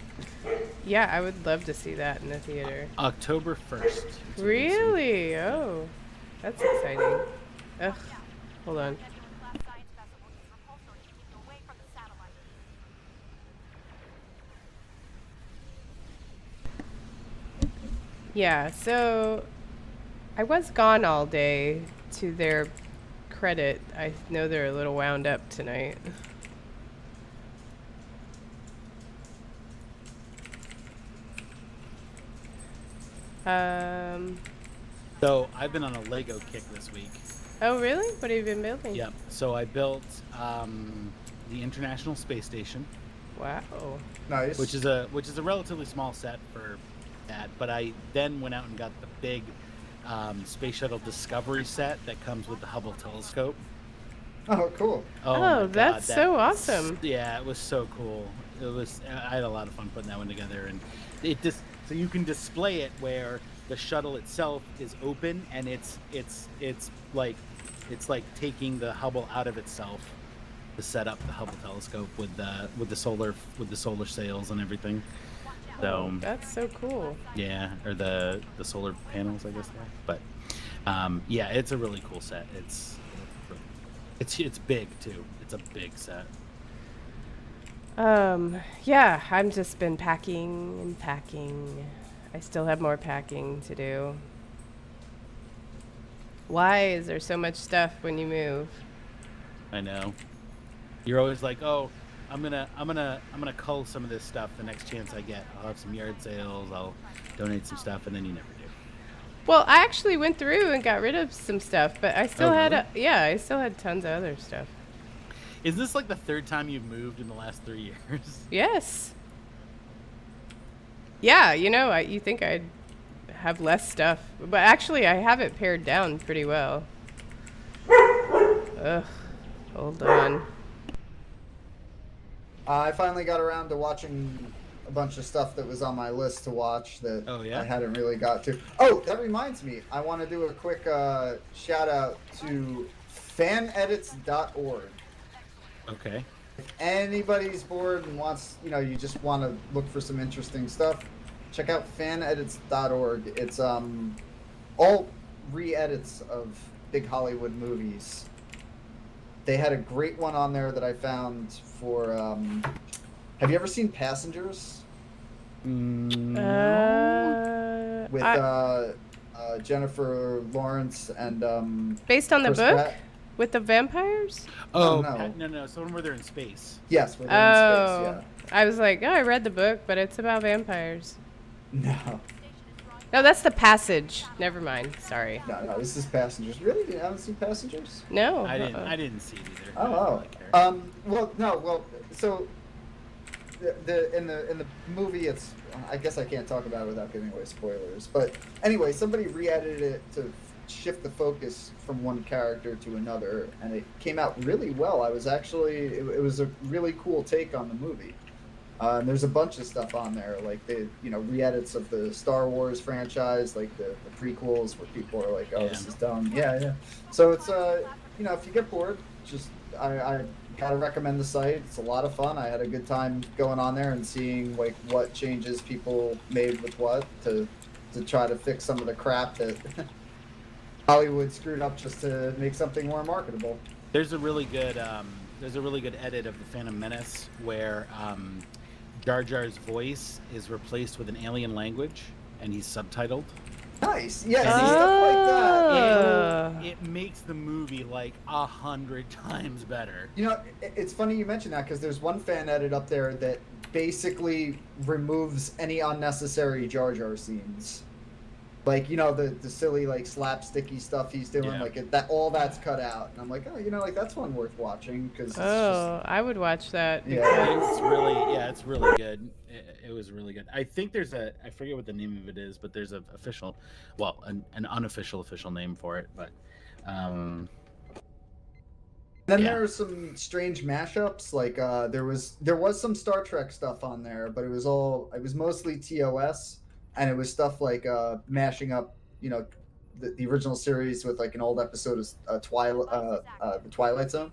S1: Yeah, I would love to see that in the theater.
S3: October 1st.
S1: Really? Oh, that's exciting. Ugh. Hold on. Yeah, so I was gone all day. To their credit, I know they're a little wound up tonight.
S3: So I've been on a Lego kick this week.
S1: Oh, really? What have you been building?
S3: Yep. So I built the International Space Station,
S1: Wow.
S2: Nice.
S3: which is a relatively small set for that. But I then went out and got the big Space Shuttle Discovery set that comes with the Hubble telescope.
S2: Oh, cool.
S3: Oh, my
S1: Oh,
S3: God,
S1: that's
S3: that
S1: so
S3: was-
S1: awesome.
S3: Yeah, it was so cool. It was. I had a lot of fun putting that one together, and it just so you can display it where the shuttle itself is open, and it's like taking the Hubble out of itself to set up the Hubble telescope with the solar sails and everything. So
S1: That's so cool.
S3: yeah, or the solar panels, I guess. But yeah, it's a really cool set. It's big too. It's a big set.
S1: Yeah, I've just been packing and packing. I still have more packing to do. Why is there so much stuff when you move?
S3: I know. You're always like, oh, I'm gonna cull some of this stuff the next chance I get. I'll have some yard sales. I'll donate some stuff, and then you never do.
S1: Well, I actually went through and got rid of some stuff, but I still
S3: Oh,
S1: had
S3: really?
S1: I still had tons of other stuff.
S3: Is this like the third time you've moved in the last 3 years?
S1: Yes. Yeah, you think I'd have less stuff, but actually I have it pared down pretty well. Ugh. Hold on.
S2: I finally got around to watching a bunch of stuff that was on my list to watch that
S3: Oh, yeah?
S2: I hadn't really got to. Oh, that reminds me. I want to do a quick shout out to fanedits.org.
S3: Okay.
S2: If anybody's bored and wants, you just want to look for some interesting stuff, check out fanedits.org. It's all re-edits of big Hollywood movies. They had a great one on there that I found for have you ever seen Passengers?
S3: Mm,
S2: With
S1: I
S2: Jennifer Lawrence and
S1: Based on the
S2: Chris
S1: book
S2: Pratt.
S1: with the vampires?
S3: Oh,
S2: no.
S3: no, someone where they're in space.
S2: Yes, where they're in
S1: Oh,
S2: space.
S1: I was like, oh, I read the book, but it's about vampires.
S2: Yeah. No.
S1: No, that's The Passage. Never mind. Sorry.
S2: No. This is Passengers. Really? You haven't seen Passengers?
S1: No.
S3: I didn't see it either. I
S2: Oh.
S3: didn't really care.
S2: So in the movie, it's, I guess I can't talk about it without giving away spoilers. But anyway, somebody re-edited it to shift the focus from one character to another, and it came out really well. I was actually, it was a really cool take on the movie. And there's a bunch of stuff on there, like the re-edits of the Star Wars franchise, like the prequels, where people are like, "Oh, this is dumb." Yeah. So it's if you get bored, just I gotta recommend the site. It's a lot of fun. I had a good time going on there and seeing like what changes people made with what to try to fix some of the crap that Hollywood screwed up just to make something more marketable.
S3: There's a really good edit of the Phantom Menace where Jar Jar's voice is replaced with an alien language, and he's subtitled.
S2: Nice, yes,
S3: And
S2: stuff like that.
S3: It makes the movie like 100 times better.
S2: It's funny you mention that because there's one fan edit up there that basically removes any unnecessary Jar Jar scenes. Like, the silly, like, slapsticky stuff he's doing, all that's cut out. And I'm like, oh, that's one worth watching, because
S1: I would watch that.
S2: Yeah.
S3: It's really good. It was really good. I think I forget what the name of it is, but there's an unofficial official name for it, but
S2: Then there are some strange mashups, like there was some Star Trek stuff on there, but it was mostly TOS. And it was stuff like mashing up, the original series with like an old episode of the Twilight Zone.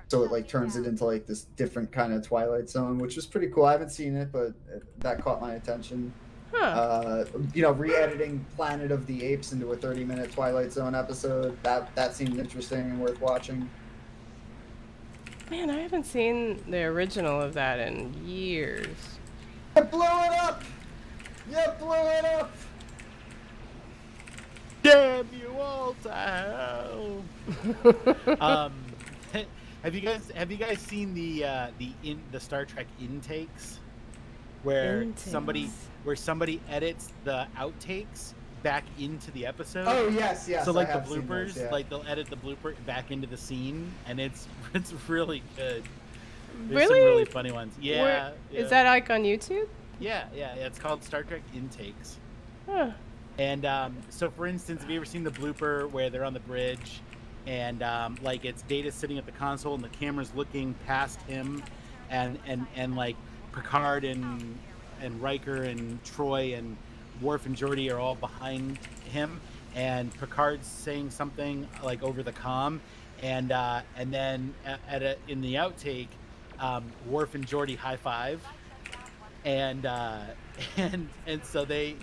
S2: So it like turns it into like this different kind of Twilight Zone, which was pretty cool. I haven't seen it, but that caught my attention.
S1: Huh.
S2: Re-editing Planet of the Apes into a 30-minute Twilight Zone episode, that seemed interesting and worth watching.
S1: Man, I haven't seen the original of that in years.
S2: I blew it up! You blew it up!
S3: Damn you all to hell! Have you guys seen the Star Trek intakes, where somebody edits the outtakes back into the episode?
S2: Oh yes.
S3: So like the bloopers, like they'll edit the blooper back into the scene, and it's really good. There's some really funny ones. Yeah.
S1: Is that like on YouTube?
S3: Yeah. It's called Star Trek Intakes.
S1: Huh.
S3: And so, for instance, have you ever seen the blooper where they're on the bridge, and like it's Data sitting at the console, and the camera's looking past him, and like Picard and Riker and Troy and Worf and Geordi are all behind him, and Picard's saying something like over the comm, and then in the outtake, Worf and Geordi high five. And so they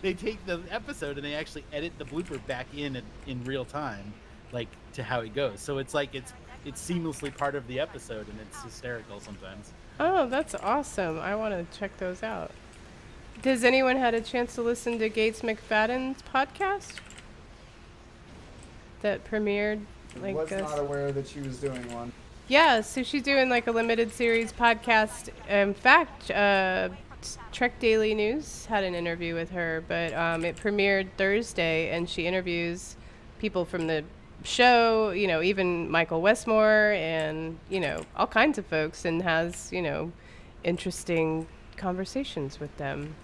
S3: take the episode and they actually edit the blooper back in real time, like to how it goes. So it's like it's seamlessly part of the episode, and it's hysterical sometimes.
S1: Oh, that's awesome. I want to check those out. Does anyone had a chance to listen to Gates McFadden's podcast that premiered?
S2: I was not aware that she was doing one.
S1: Yeah, so she's doing like a limited series podcast. In fact, Trek Daily News had an interview with her, but it premiered Thursday, and she interviews people from the show, even Michael Westmore and, all kinds of folks, and has, interesting conversations with them.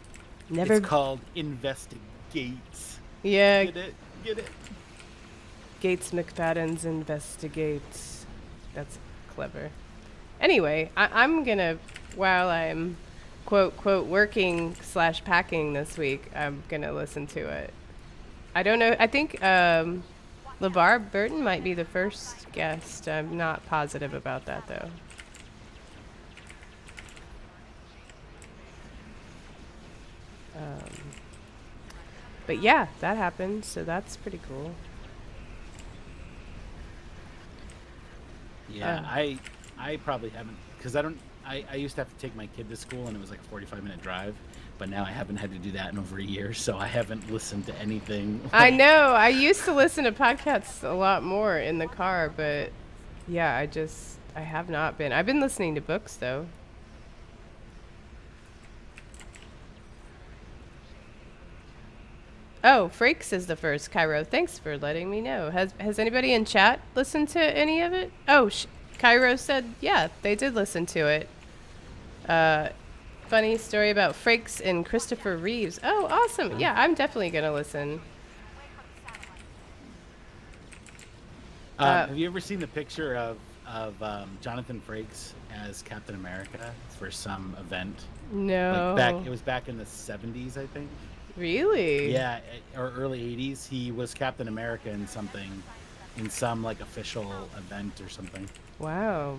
S3: It's called Investigates.
S1: Yeah.
S3: Get it?
S1: Gates McFadden's Investigates. That's clever. Anyway, I'm gonna, while I'm quote working / packing this week, I'm gonna listen to it. I don't know. I think LeVar Burton might be the first guest. I'm not positive about that though. But yeah, that happened, so that's pretty cool.
S3: Yeah, I probably haven't, because I used to have to take my kid to school, and it was like a 45-minute drive. but now I haven't had to do that in over a year, so I haven't listened to anything.
S1: I know. I used to listen to podcasts a lot more in the car, but yeah, I have not been. I've been listening to books though. Oh, Frakes is the first, Cairo. Thanks for letting me know. Has anybody in chat listened to any of it? Oh, Cairo said, yeah, they did listen to it. Funny story about Frakes and Christopher Reeves. Oh, awesome. Yeah, I'm definitely going to listen.
S3: Have you ever seen the picture of Jonathan Frakes as Captain America for some event?
S1: No.
S3: It was back in the 70s, I think.
S1: Really?
S3: Yeah, or early 80s. He was Captain America in some like official event or something.
S1: Wow.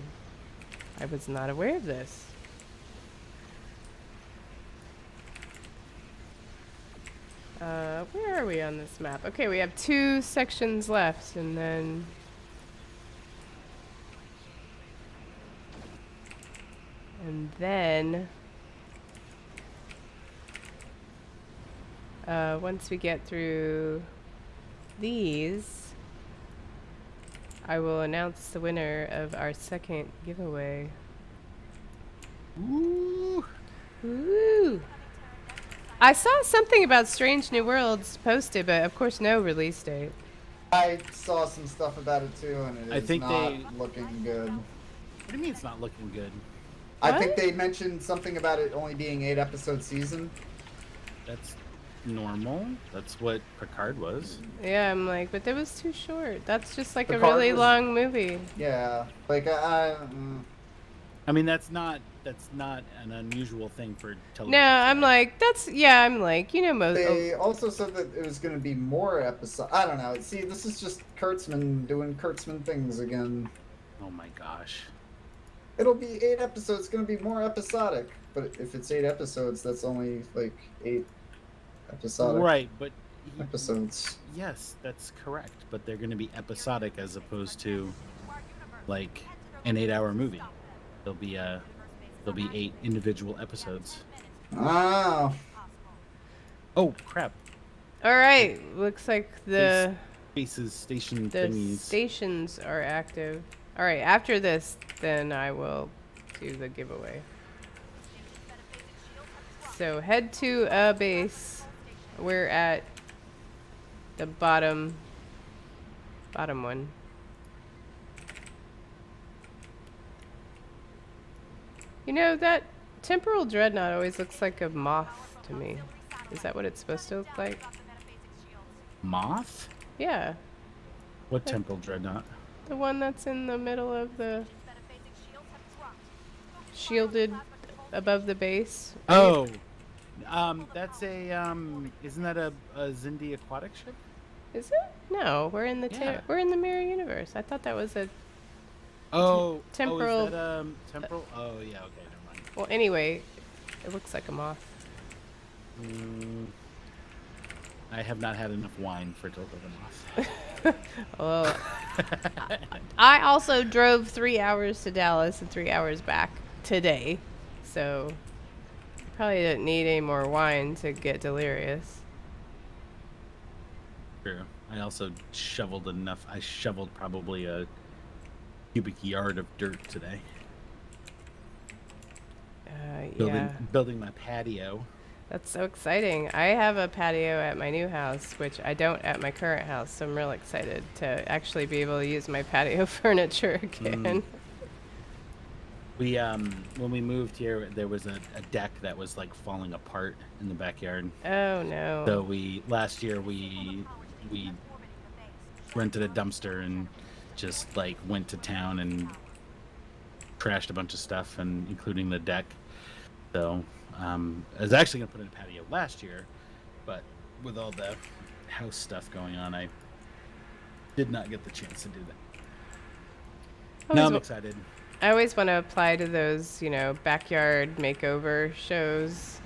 S1: I was not aware of this. Where are we on this map? Okay, we have 2 sections left, and then... once we get through these, I will announce the winner of our second giveaway.
S3: Ooh.
S1: Ooh. I saw something about Strange New Worlds posted, but of course no release date.
S2: I saw some stuff about it too, and it
S3: I
S2: is
S3: think
S2: not looking good.
S3: What do you mean it's not looking good?
S2: I think
S1: What?
S2: they mentioned something about it only being 8-episode season.
S3: That's normal. That's what Picard was.
S1: Yeah, I'm like, but that was too short. That's just like a
S2: Picard
S1: really
S2: was-
S1: long movie.
S2: Yeah, like
S3: I mean, that's not an unusual thing for television.
S1: No, I'm
S3: today.
S1: like, I'm like, you know, most.
S2: they also said that it was going to be more episodes. I don't know. See, this is just Kurtzman doing Kurtzman things again.
S3: Oh my gosh.
S2: It'll be 8 episodes. It's going to be more episodic. But if it's 8 episodes, that's only like 8 episodic
S3: Right, but
S2: episodes.
S3: yes, that's correct. But they're going to be episodic as opposed to like an 8-hour movie. There'll be 8 individual episodes.
S2: Oh.
S3: Oh crap!
S1: All right, looks like the
S3: Station
S1: the
S3: thingies.
S1: stations are active. All right, after this, then I will do the giveaway. So head to a base. We're at the bottom one. You know, that temporal dreadnought always looks like a moth to me. Is that what it's supposed to look like?
S3: Moth?
S1: Yeah,
S3: What temporal dreadnought?
S1: the one that's in the middle of the shielded above the base.
S3: Oh, that's a Isn't that a Zindi aquatic ship?
S1: Is it? No, we're in the
S3: Yeah.
S1: we're in the mirror universe. I thought that was a
S3: Oh,
S1: temporal-
S3: Oh, is that temporal? Oh, yeah. Okay, never mind.
S1: well. Anyway, it looks like a moth.
S3: I have not had enough wine for it to look like a moth.
S1: Well, I also drove 3 hours to Dallas and 3 hours back today, so probably didn't need any more wine to get delirious.
S3: True. I also shoveled enough. I shoveled probably a cubic yard of dirt today.
S1: Yeah,
S3: Building my patio.
S1: that's so exciting. I have a patio at my new house, which I don't at my current house, so I'm real excited to actually be able to use my patio furniture again.
S3: We when we moved here, there was a deck that was like falling apart in the backyard.
S1: Oh no.
S3: So last year we rented a dumpster and just like went to town and trashed a bunch of stuff, and including the deck. So I was actually gonna put in a patio last year, but with all the house stuff going on, I did not get the chance to do that. Now I'm excited.
S1: I always want to apply to those, backyard makeover shows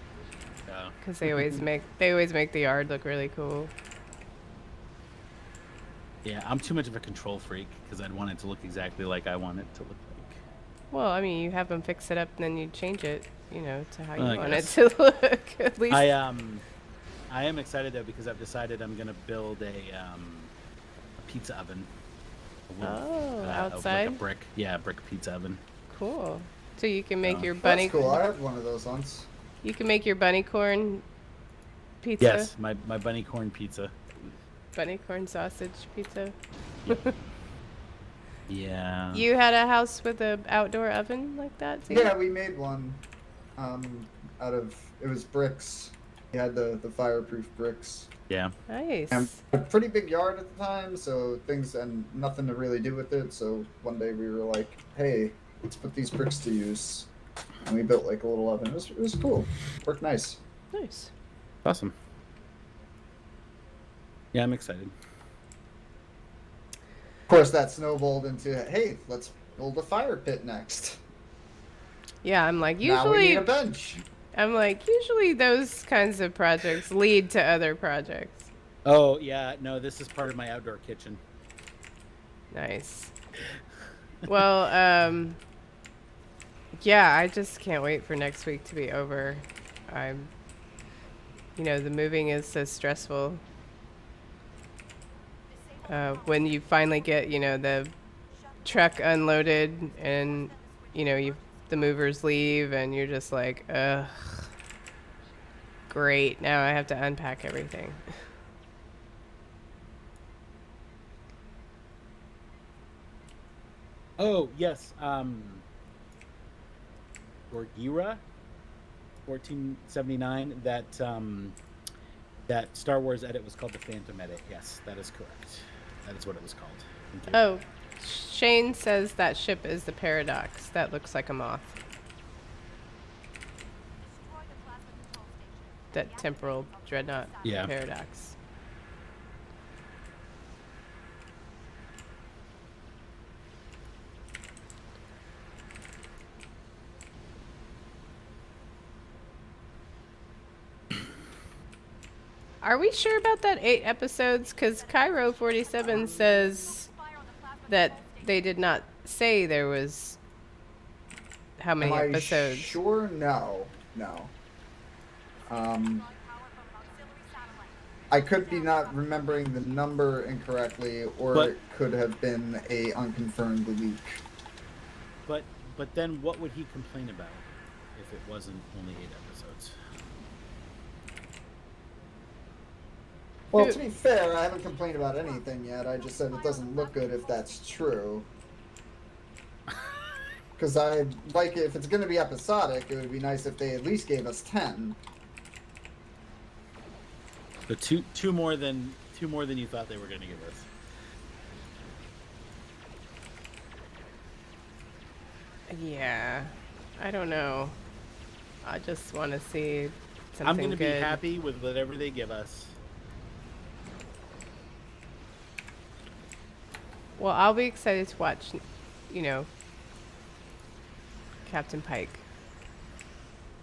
S1: because they always make the yard look really cool.
S3: Yeah, I'm too much of a control freak because I'd want it to look exactly like I want it to look like.
S1: Well, I mean, you have them fix it up and then you change it. to how you
S3: I
S1: want it
S3: guess.
S1: to look. At least.
S3: I am excited though because I've decided I'm gonna build a pizza oven.
S1: Outside.
S3: Like a brick, brick pizza oven.
S1: Cool. So you can make
S3: Oh.
S1: your bunny.
S2: That's cool. I had one of those once.
S1: You can make your bunny corn pizza.
S3: Yes, my bunny corn pizza.
S1: Bunny corn sausage pizza.
S3: Yeah.
S1: You had a house with an outdoor oven like that too?
S2: Yeah, we made one out of, it was bricks. We had the fireproof bricks.
S3: Yeah.
S1: Nice.
S2: And a pretty big yard at the time, so things and nothing to really do with it. So one day we were like, hey, let's put these bricks to use. And we built like a little oven. It was cool. Worked nice.
S1: Nice.
S3: Awesome. Yeah, I'm excited.
S2: Of course, that snowballed into, hey, let's build a fire pit next.
S1: Yeah, I'm like,
S2: Now we need
S1: usually
S2: a bench.
S1: those kinds of projects lead to other projects.
S3: Oh yeah, no, this is part of my outdoor kitchen.
S1: Nice. Well, yeah, I just can't wait for next week to be over. The moving is so stressful. When you finally get, the truck unloaded and, the movers leave and you're just like, ugh, great. Now I have to unpack everything.
S3: Oh yes, Gorgira, 1479. That Star Wars edit was called the Phantom Edit. Yes, that is correct. That is what it was called. Thank you.
S1: Oh, Shane says that ship is the Paradox. That looks like a moth. That temporal dreadnought Paradox. Are we sure about that 8 episodes? Because Cairo 47 says that they did not say there was how many
S2: Am
S1: episodes.
S2: I sure? No. I could be not remembering the number incorrectly, or it could have been a unconfirmed leak.
S3: But then what would he complain about if it wasn't only 8 episodes?
S2: Well, to be fair, I haven't complained about anything yet. I just said it doesn't look good if that's true. Because I like it, if it's going to be episodic, it would be nice if they at least gave us 10.
S3: But two more than you thought they were going to give us.
S1: Yeah, I don't know. I just want to see something
S3: I'm going to be
S1: good.
S3: happy with whatever they give us.
S1: Well, I'll be excited to watch, Captain Pike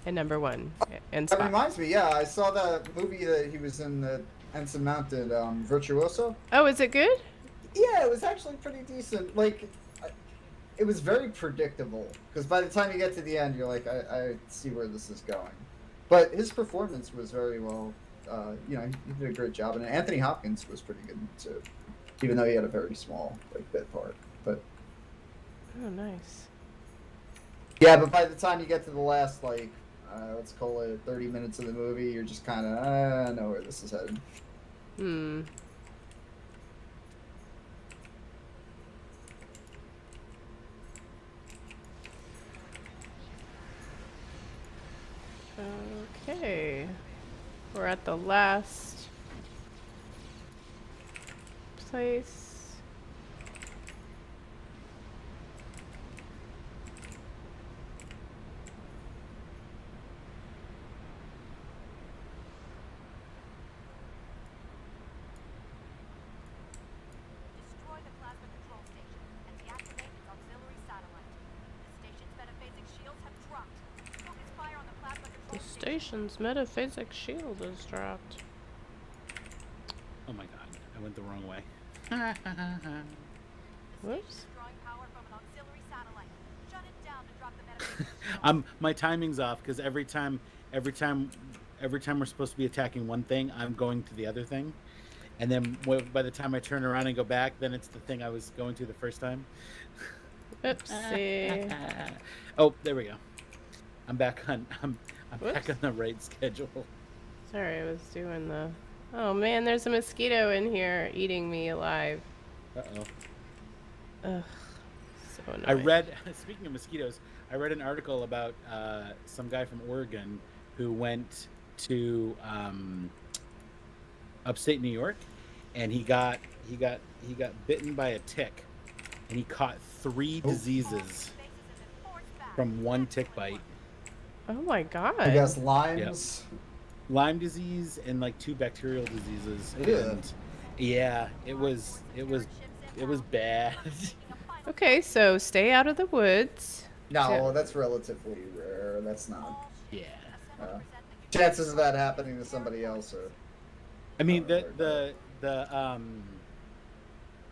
S1: and number 1 and
S2: That
S1: Spock.
S2: reminds me, yeah, I saw that movie that he was in, the Ensign Mounted, Virtuoso.
S1: Oh, is it good?
S2: Yeah, it was actually pretty decent. Like, it was very predictable, because by the time you get to the end, you're like, I see where this is going. But his performance was very well, he did a great job, and Anthony Hopkins was pretty good too, even though he had a very small bit part. But
S1: Oh, nice.
S2: yeah, but by the time you get to the last let's call it 30 minutes of the movie, you're just kind of I know where this is headed.
S1: Okay. We're at the last place.
S5: Destroy the plasma control station and deactivate its auxiliary satellite. The station's metaphasic shields have dropped. Focus fire on the plasma control
S1: The
S5: station.
S1: station's metaphasic shield is dropped.
S3: Oh my god, I went the wrong way.
S5: The
S1: Whoops.
S5: station's drawing power from an auxiliary satellite. Shut it down to drop the metaphasic
S3: My timing's off because every time we're supposed to be attacking one thing, I'm going to the other thing, and then by the time I turn around and go back, then it's the thing I was going to the first time.
S1: Oopsie.
S3: Oh, there we go. I'm back on. I'm back
S1: Whoops.
S3: on the right schedule.
S1: Sorry, I was doing the. Oh man, there's a mosquito in here eating me alive.
S3: Uh-oh.
S1: Ugh, so annoying.
S3: I read. Speaking of mosquitoes, I read an article about some guy from Oregon who went to upstate New York, and he got bitten by a tick, and he caught 3 diseases from one tick bite.
S1: Oh my god.
S2: I guess Lyme's.
S3: Lyme disease and like 2 bacterial diseases.
S2: Yeah.
S3: And yeah, it was bad.
S1: Okay, so stay out of the woods.
S2: No, that's relatively rare. That's not.
S3: Yeah.
S2: Chances of that happening to somebody else are.
S3: I mean, the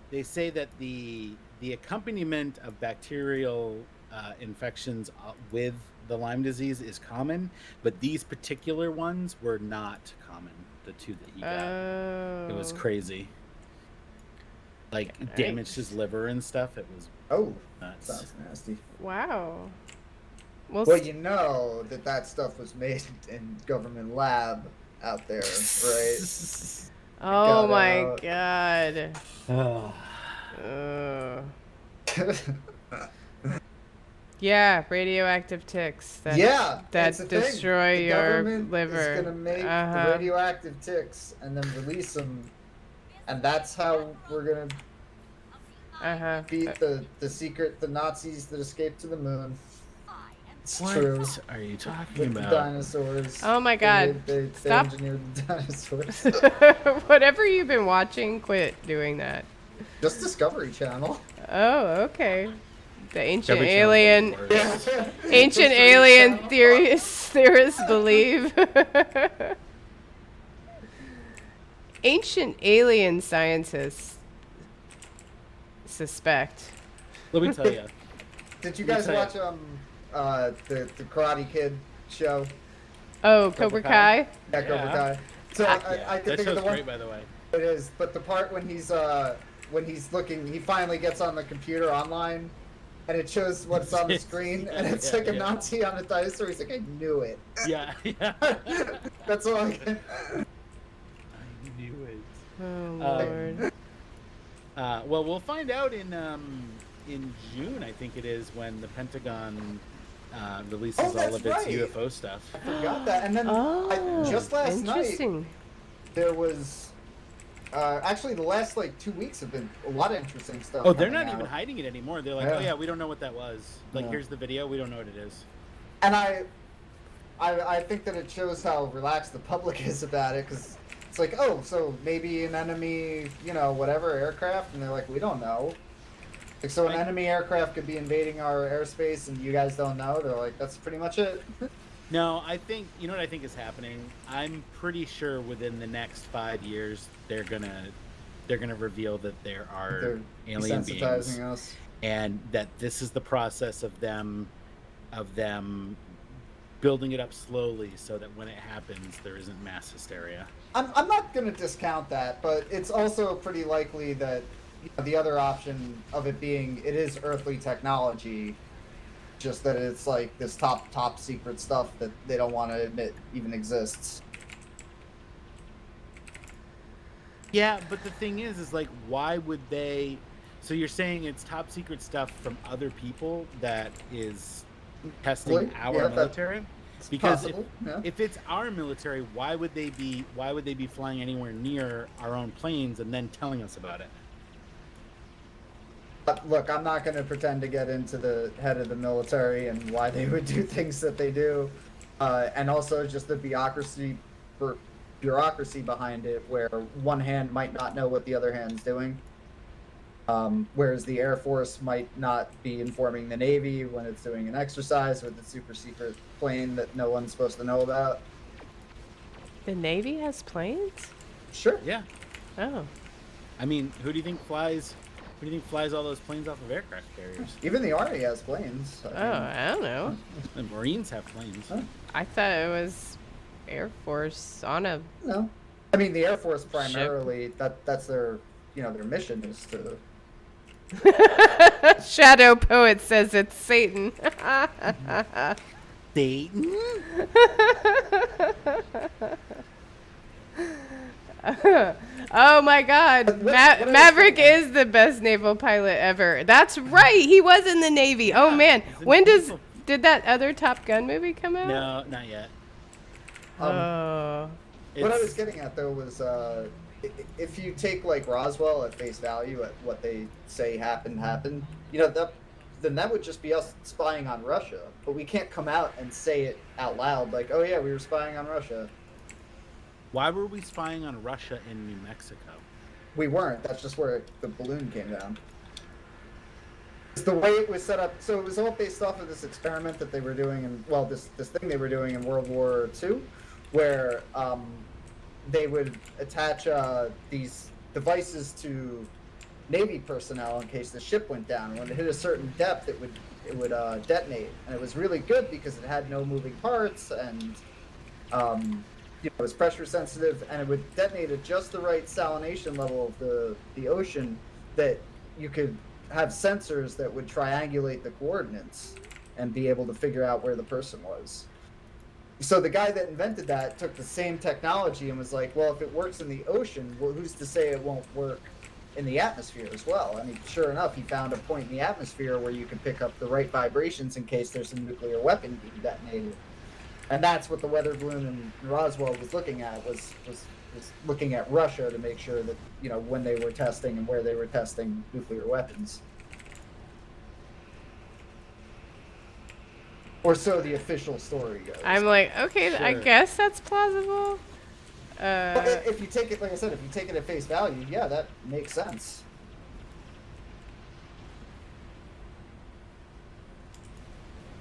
S3: they say that the accompaniment of bacterial infections with the Lyme disease is common, but these particular ones were not common. The 2 that he got, it was crazy. Like damaged his liver and stuff. It was nuts.
S2: Sounds nasty.
S1: Wow.
S2: Well, you know that stuff was made in government lab out there, right?
S1: Oh
S2: Got
S1: my
S2: out.
S1: god. Yeah, radioactive ticks. That,
S2: Yeah,
S1: that
S2: that's the thing.
S1: destroy
S2: The
S1: your
S2: government
S1: liver.
S2: is gonna make
S1: Uh-huh.
S2: the radioactive ticks and then release them, and that's how we're gonna beat the Nazis that escaped to the moon. It's
S3: What
S2: true.
S3: are you talking
S2: With the
S3: about?
S2: dinosaurs.
S1: Oh my god.
S2: They
S1: Stop.
S2: engineered the dinosaurs.
S1: Whatever you've been watching, quit doing that.
S2: Just Discovery Channel.
S1: Oh, okay. The ancient
S3: Every
S1: alien,
S3: channel is worse.
S1: ancient
S2: History
S1: alien
S2: Channel.
S1: theorists believe. Ancient alien scientists suspect.
S3: Let me tell you.
S2: Did you guys watch the Karate Kid show?
S1: Oh, Cobra Kai?
S2: Yeah, Cobra
S3: Yeah.
S2: Kai. So
S3: Yeah,
S2: I could
S3: that
S2: think of
S3: show's
S2: the one.
S3: great, by the way.
S2: It is, but the part when he's looking, he finally gets on the computer online, and it shows what's on the screen, and it's like a Nazi on a dinosaur. He's like, I knew it.
S3: Yeah.
S2: That's all I can.
S3: I knew it.
S1: Oh, Lord.
S3: Well, we'll find out in June, I think it is, when the Pentagon releases all
S2: that's
S3: of its
S2: right.
S3: UFO stuff.
S2: Forgot that. And then just last night,
S1: Interesting.
S2: there was. Actually, the last 2 weeks have been a lot of interesting stuff.
S3: Oh, they're
S2: coming
S3: not even
S2: out.
S3: hiding it anymore. They're like,
S2: Yeah.
S3: oh yeah, we don't know what that was. Like,
S2: Yeah.
S3: here's the video. We don't know what it is.
S2: And I think that it shows how relaxed the public is about it, because it's like, oh, so maybe an enemy, whatever aircraft, and they're like, we don't know. Like, so an enemy aircraft could be invading our airspace, and you guys don't know. They're like, that's pretty much it.
S3: No, I think you know what I think is happening. I'm pretty sure within the next 5 years they're gonna reveal that there are
S2: They're
S3: alien beings,
S2: desensitizing us.
S3: and that this is the process of them building it up slowly, so that when it happens, there isn't mass hysteria.
S2: I'm not going to discount that, but it's also pretty likely that the other option of it being it is earthly technology, just that it's like this top secret stuff that they don't want to admit even exists.
S3: Yeah, but the thing is like, why would they? So you're saying it's top secret stuff from other people that is testing
S2: Really?
S3: our
S2: Yeah,
S3: military? Because
S2: possible, yeah.
S3: if it's our military, why would they be flying anywhere near our own planes and then telling us about it?
S2: But look, I'm not going to pretend to get into the head of the military and why they would do things that they do, and also just the bureaucracy behind it, where one hand might not know what the other hand's doing, whereas the Air Force might not be informing the Navy when it's doing an exercise with a super secret plane that no one's supposed to know about.
S1: The Navy has planes?
S2: Sure.
S3: Yeah,
S1: Oh.
S3: I mean, who do you think flies Who do you think flies all those planes off of aircraft carriers?
S2: Even the Army has planes.
S1: Oh, I don't know.
S3: The Marines have planes.
S2: Huh?
S1: I thought it was Air Force on a.
S2: No. I mean, the Air Force primarily, that's their, their mission is to...
S1: Shadow Poet says it's Satan.
S3: Satan?
S1: Oh my God, Maverick is the best naval pilot ever. That's right, he was in the Navy. Oh man, when did that other Top Gun movie come out?
S3: No, not yet.
S1: Oh,
S2: What I was getting at, though, was if you take, like, Roswell at face value at what they say happened, then that would just be us spying on Russia. But we can't come out and say it out loud, like, oh yeah, we were spying on Russia.
S3: Why were we spying on Russia in New Mexico?
S2: We weren't. That's just where the balloon came down. It's the way it was set up. So it was all based off of this experiment that they were doing, this thing they were doing in World War II, where they would attach these devices to Navy personnel in case the ship went down. When it hit a certain depth, it would detonate, and it was really good because it had no moving parts, and it was pressure sensitive, and it would detonate at just the right salination level of the ocean that you could have sensors that would triangulate the coordinates and be able to figure out where the person was. So the guy that invented that took the same technology and was like, well, if it works in the ocean, well, who's to say it won't work in the atmosphere as well? I mean, sure enough, he found a point in the atmosphere where you can pick up the right vibrations in case there's a nuclear weapon being detonated. And that's what the weather balloon in Roswell was looking at, was looking at Russia to make sure that, when they were testing and where they were testing nuclear weapons. Or so the official story goes.
S1: I'm like, okay, I
S3: Sure.
S1: guess that's plausible.
S2: But if you take it, like I said, if you take it at face value, yeah, that makes sense.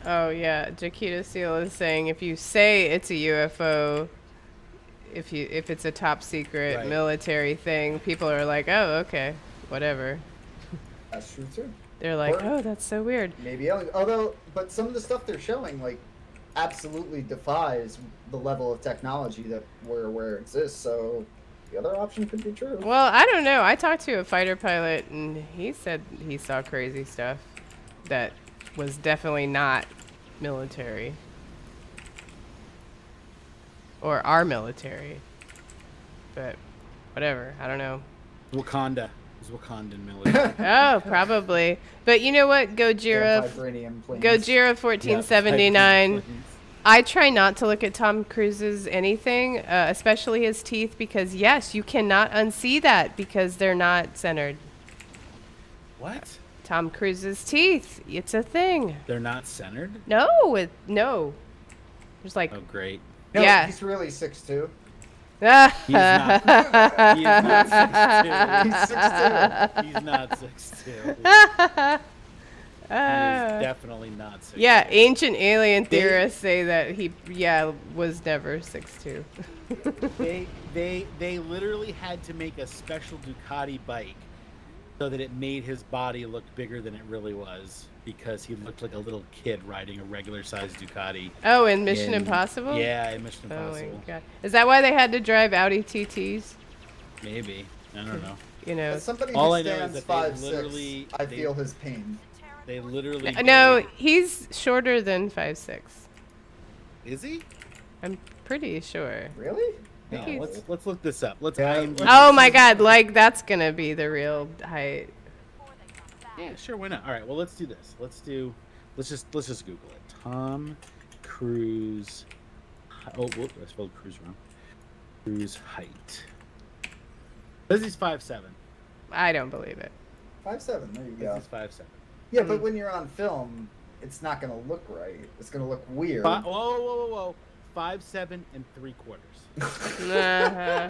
S1: Oh yeah, Jaquita Seal is saying if you say it's a UFO, if it's a top secret
S3: Right.
S1: military thing, people are like, oh okay, whatever.
S2: That's true too.
S1: They're like,
S2: Or-
S1: oh, that's so weird.
S2: Maybe aliens. But some of the stuff they're showing, like, absolutely defies the level of technology that we're aware exists. So the other option could be true.
S1: Well, I don't know. I talked to a fighter pilot, and he said he saw crazy stuff that was definitely not military or our military. But whatever. I don't know.
S3: Wakanda. It was Wakandan military.
S1: Oh, probably. But you know what? Gojira,
S2: Vibranium planes.
S1: Gojira 1479. I try not to look at Tom Cruise's anything, especially his teeth, because yes, you cannot unsee that because they're not centered.
S3: What?
S1: Tom Cruise's teeth. It's a thing.
S3: They're not centered?
S1: No. There's like,
S3: Oh, great.
S2: No,
S1: yeah.
S2: he's really 6'2".
S3: He is not. He is not 6'2".
S2: He's 6'2".
S3: He's not 6'2". He is definitely not 6'2".
S1: Yeah, ancient alien theorists say that he, was never 6'2".
S3: They literally had to make a special Ducati bike so that it made his body look bigger than it really was, because he looked like a little kid riding a regular sized Ducati.
S1: Oh, in Mission Impossible?
S3: Yeah, in Mission
S1: Oh
S3: Impossible.
S1: my god. Is that why they had to drive Audi TTs?
S3: Maybe. I don't know.
S1: You know.
S2: As somebody
S3: All
S2: who
S3: I know is
S2: stands
S3: that
S2: 5'6",
S3: they literally-
S2: I
S3: they-
S2: feel his pain.
S3: They literally
S1: No, he's shorter than 5'6".
S3: Is he?
S1: I'm pretty sure.
S2: Really?
S3: No,
S1: he's-
S3: let's look this up. Let's
S2: Yeah.
S3: IMDb.
S1: Oh my god, like that's gonna be the real height.
S5: Before they come back.
S3: Yeah, sure, why not? All right, well, let's do this. Let's just Google it. Tom Cruise. Oh, whoop, I spelled Cruise wrong. Cruise height. Says he's 5'7".
S1: I don't believe it.
S2: 5'7", there you
S3: Says
S2: go.
S3: he's 5'7".
S2: Yeah, but when you're on film, it's not going to look right. It's going to look weird.
S3: Whoa. 5'7" and 3/4.
S1: Uh-huh.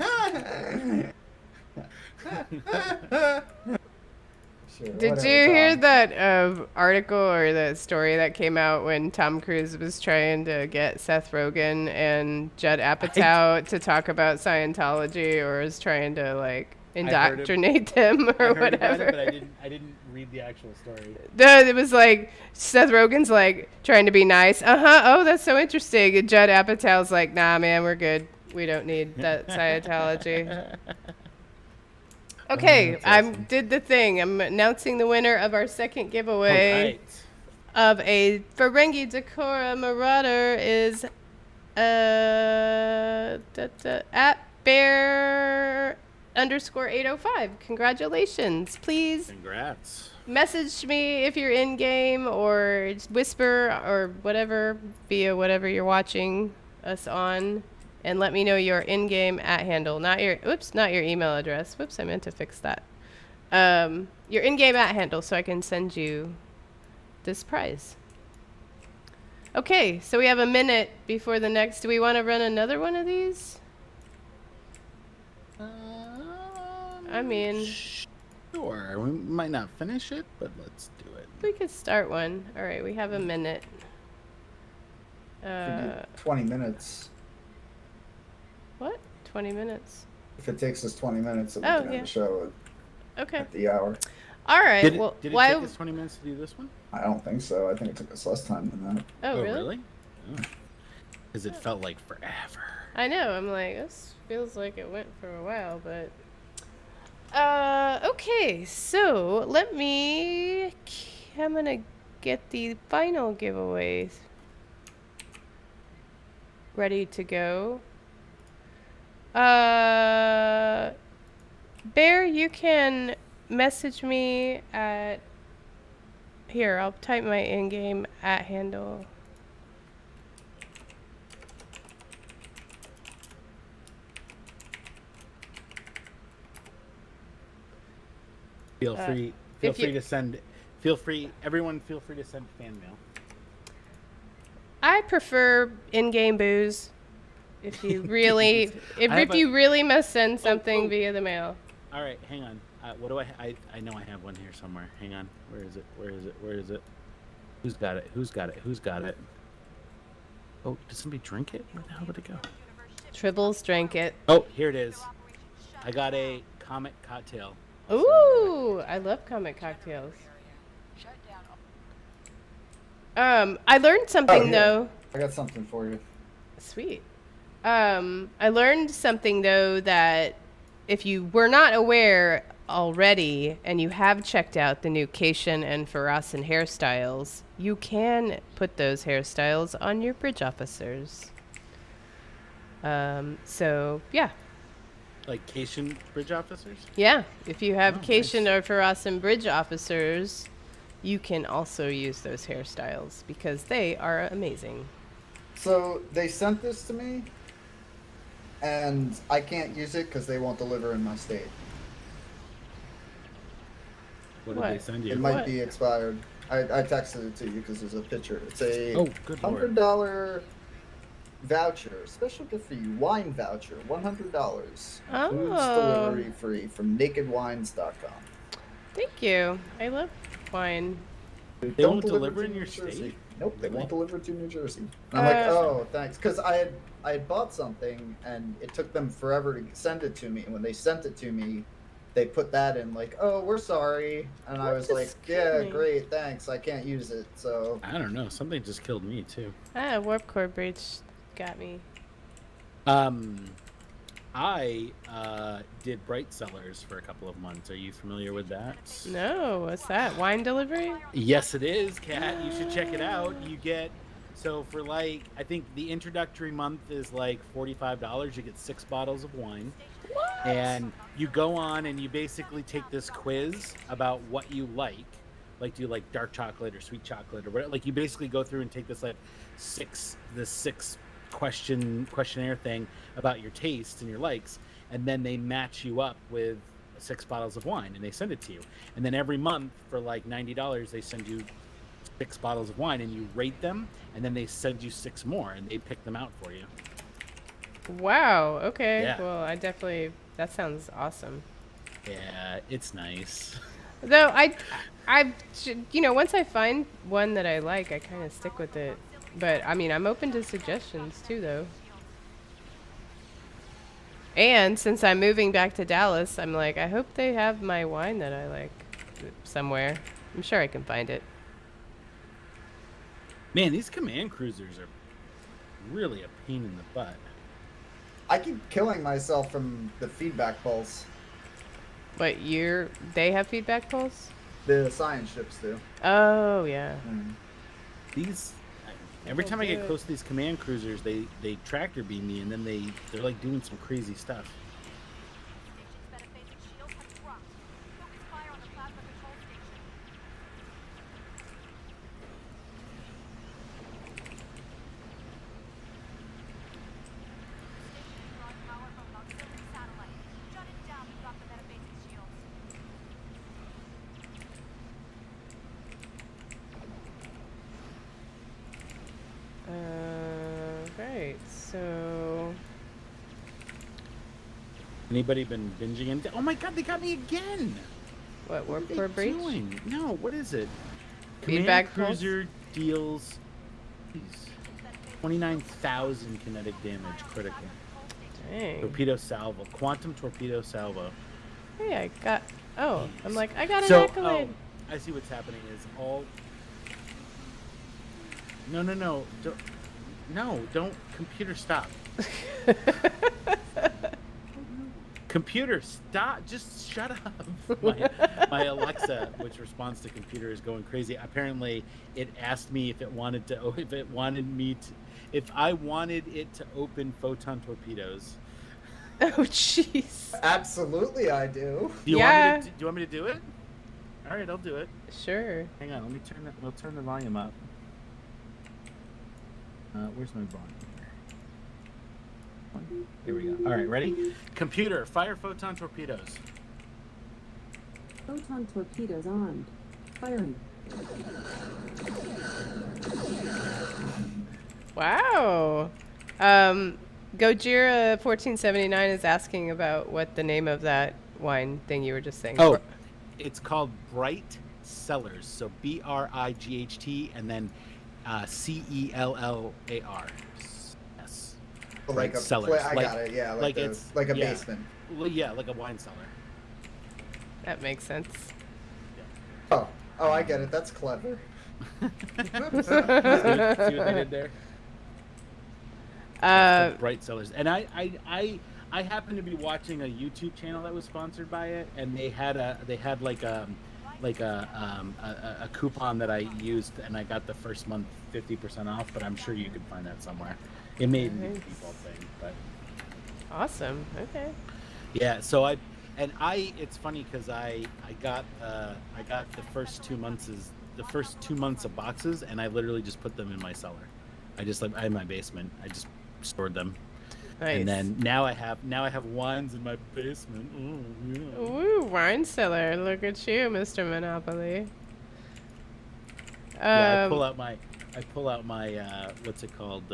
S2: Sure,
S1: Did
S2: whatever,
S1: you hear
S2: Tom.
S1: that article or the story that came out when Tom Cruise was trying to get Seth Rogen and Judd Apatow to talk about Scientology, or was trying to like indoctrinate them
S3: I
S1: or
S3: heard about
S1: whatever.
S3: it, but I didn't read the actual story.
S1: It was like Seth Rogen's like trying to be nice. Oh, that's so interesting. And Judd Apatow's like, nah, man, we're good. We don't need that Scientology. Okay,
S3: that's
S1: I
S3: awesome.
S1: did the thing. I'm announcing the winner of our second
S3: All
S1: giveaway
S3: right.
S1: of a Ferengi Decora Marauder is at bear_805. Congratulations. Please
S3: Congrats.
S1: message me if you're in game, or just whisper or whatever via whatever you're watching us on, and let me know your in-game @handle, not your email address. Whoops, I meant to fix that. Your in-game @handle, so I can send you this prize. Okay, so we have a minute before the next. Do we want to run another one of these? I mean,
S3: Sure. We might not finish it, but let's do it.
S1: we could start one. All right, we have a minute.
S2: We do 20 minutes.
S1: What? 20 minutes.
S2: If it takes us 20 minutes, then we
S1: Oh,
S2: can
S1: yeah.
S2: have a show
S1: Okay.
S2: at the hour.
S1: All right.
S3: Did it,
S1: well,
S3: did it
S1: why?
S3: take us 20 minutes to do this one?
S2: I don't think so. I think it took us less time than that.
S1: Oh, really?
S3: Because it felt like forever.
S1: I know. I'm like, this feels like it went for a while, but. Okay. So I'm gonna get the final giveaways ready to go. Bear, you can message me at. Here, I'll type my in-game @handle.
S3: Feel free to send. Everyone feel free to send fan mail.
S1: I prefer in-game booze. If you really, if you really must send something via the mail.
S3: All right, hang on. What do I know I have one here somewhere. Hang on. Where is it? Who's got it? Oh, did somebody drink it? Where the hell did it go?
S1: Tribbles drank it.
S3: Oh, here it is. I got a comic cocktail.
S1: Ooh, I love comic cocktails. I learned something though.
S2: I got something for you.
S1: Sweet. I learned something though, that if you were not aware already and you have checked out the new Cation and Farasin hairstyles, you can put those hairstyles on your bridge officers. So yeah.
S3: Like Cation bridge officers?
S1: Yeah, if you have
S3: Oh,
S1: Cation
S3: nice.
S1: or Farasin bridge officers, you can also use those hairstyles because they are amazing.
S2: So they sent this to me, and I can't use it because they won't deliver in my state.
S3: What did they send you?
S2: It might
S1: What?
S2: be expired. I texted it to you because there's a picture. It's a
S3: Good lord.
S2: $100 voucher, special gift for you, wine voucher, $100. Foods
S1: Oh,
S2: delivery free from nakedwines.com.
S1: thank you. I love wine.
S3: They won't deliver in your state?
S2: Nope, they
S3: Really?
S2: won't deliver to New Jersey. And I'm like,
S1: Uh,
S2: oh, thanks, because I had bought something and it took them forever to send it to me. And when they sent it to me, they put that in like, oh, we're sorry, and I was like,
S1: just
S2: yeah,
S1: kidding.
S2: great, thanks. I can't use it, so
S3: I don't know. Something just killed me too.
S1: Warp core breach got me.
S3: I did Bright Cellars for a couple of months. Are you familiar with that?
S1: No, what's that? Wine delivery?
S3: Yes, it is, Kat. You should check it out. You get for like, I think the introductory month is like $45. You get 6 bottles of wine.
S1: What?
S3: And you go on and you basically take this quiz about what you like. Like, do you like dark chocolate or sweet chocolate or whatever? Like, you basically go through and take this six questionnaire thing about your taste and your likes, and then they match you up with 6 bottles of wine and they send it to you. And then every month for like $90 they send you 6 bottles of wine and you rate them, and then they send you 6 more and they pick them out for you.
S1: Wow. Okay.
S3: Yeah.
S1: Well, that sounds awesome.
S3: Yeah, it's nice.
S1: Though once I find one that I like, I kind of stick with it. But I mean, I'm open to suggestions too, though. And since I'm moving back to Dallas, I'm like, I hope they have my wine that I like somewhere. I'm sure I can find it.
S3: Man, these command cruisers are really a pain in the butt.
S2: I keep killing myself from the feedback pulse.
S1: But they have feedback pulse?
S2: The science ships do.
S1: Oh, yeah.
S3: These every time I get close to these command cruisers, they tractor beam me, and then they're like doing some crazy stuff.
S5: Station's metaphasic shields have dropped. Focus fire on the plasma control station. Station is drawing power from an auxiliary satellite. Shut it down to drop the metaphasic shields.
S1: Right. So,
S3: Anybody been binging anything? Oh my god, they got me again!
S1: what,
S3: What
S1: Warp
S3: are
S1: Core
S3: they
S1: Breach?
S3: doing? No, what is it?
S1: Feedback
S3: Command
S1: pulse?
S3: cruiser deals 29,000 kinetic damage critical.
S1: Dang.
S3: Torpedo salvo, quantum torpedo salvo.
S1: Hey, I got. Oh, I'm like, I got an
S3: So,
S1: accolade.
S3: I see what's happening is all. No, don't. Computer, stop. Computer, stop. Just shut up. My Alexa, which responds to computer, is going crazy. Apparently, it asked me if I wanted it to open photon torpedoes.
S1: Oh, jeez.
S2: Absolutely, I do.
S3: Do you want me to do it? All right, I'll do it.
S1: Sure.
S3: Hang on, we'll turn the volume up. Where's my volume? Here we go. All right, ready? Computer, fire photon torpedoes.
S6: Photon torpedoes armed. Firing.
S1: Wow. Gojira 1479 is asking about what the name of that wine thing you were just saying.
S3: Oh, it's called Bright Cellars. So BRIGHT and then CELLAR. Yes.
S2: Like a
S3: cellars.
S2: I got it. Yeah, like a
S3: yeah.
S2: basement.
S3: Well, yeah, like a wine cellar.
S1: That makes sense.
S2: Oh, I get it. That's clever.
S3: See what they did there? Bright Cellars, and I happened to be watching a YouTube channel that was sponsored by it, and they had like a coupon that I used, and I got the first month 50% off. But I'm sure you could find that somewhere. It may be a default thing, but
S1: Awesome. Okay.
S3: yeah. So it's funny because I got the first 2 months of boxes, and I literally just put them in my cellar. I in my basement. I just stored them.
S1: Nice.
S3: And then now I have wines in my basement. Oh, yeah.
S1: Ooh, wine cellar. Look at you, Mr. Monopoly.
S3: Yeah, I pull out my what's it called?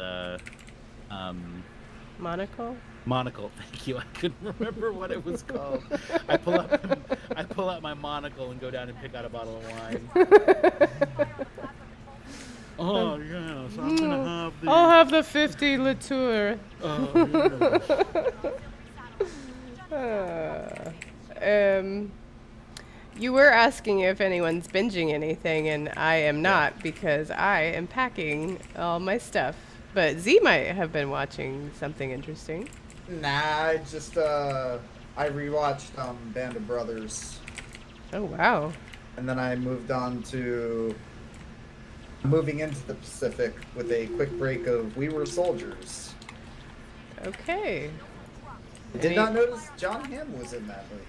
S1: Monocle?
S3: Monocle. Thank you. I couldn't remember what it was called. I pull out my monocle and go down and pick out a bottle of wine. Oh yeah, so I'm gonna have the.
S1: I'll have the 50 Latour. You were asking if anyone's binging anything, and I am not because I am packing all my stuff. But Z might have been watching something interesting.
S2: Nah, I just I rewatched Band of Brothers,
S1: Oh, wow.
S2: and then I moving into the Pacific with a quick break of We Were Soldiers.
S1: Okay.
S2: I did not notice John Hamm was in that movie.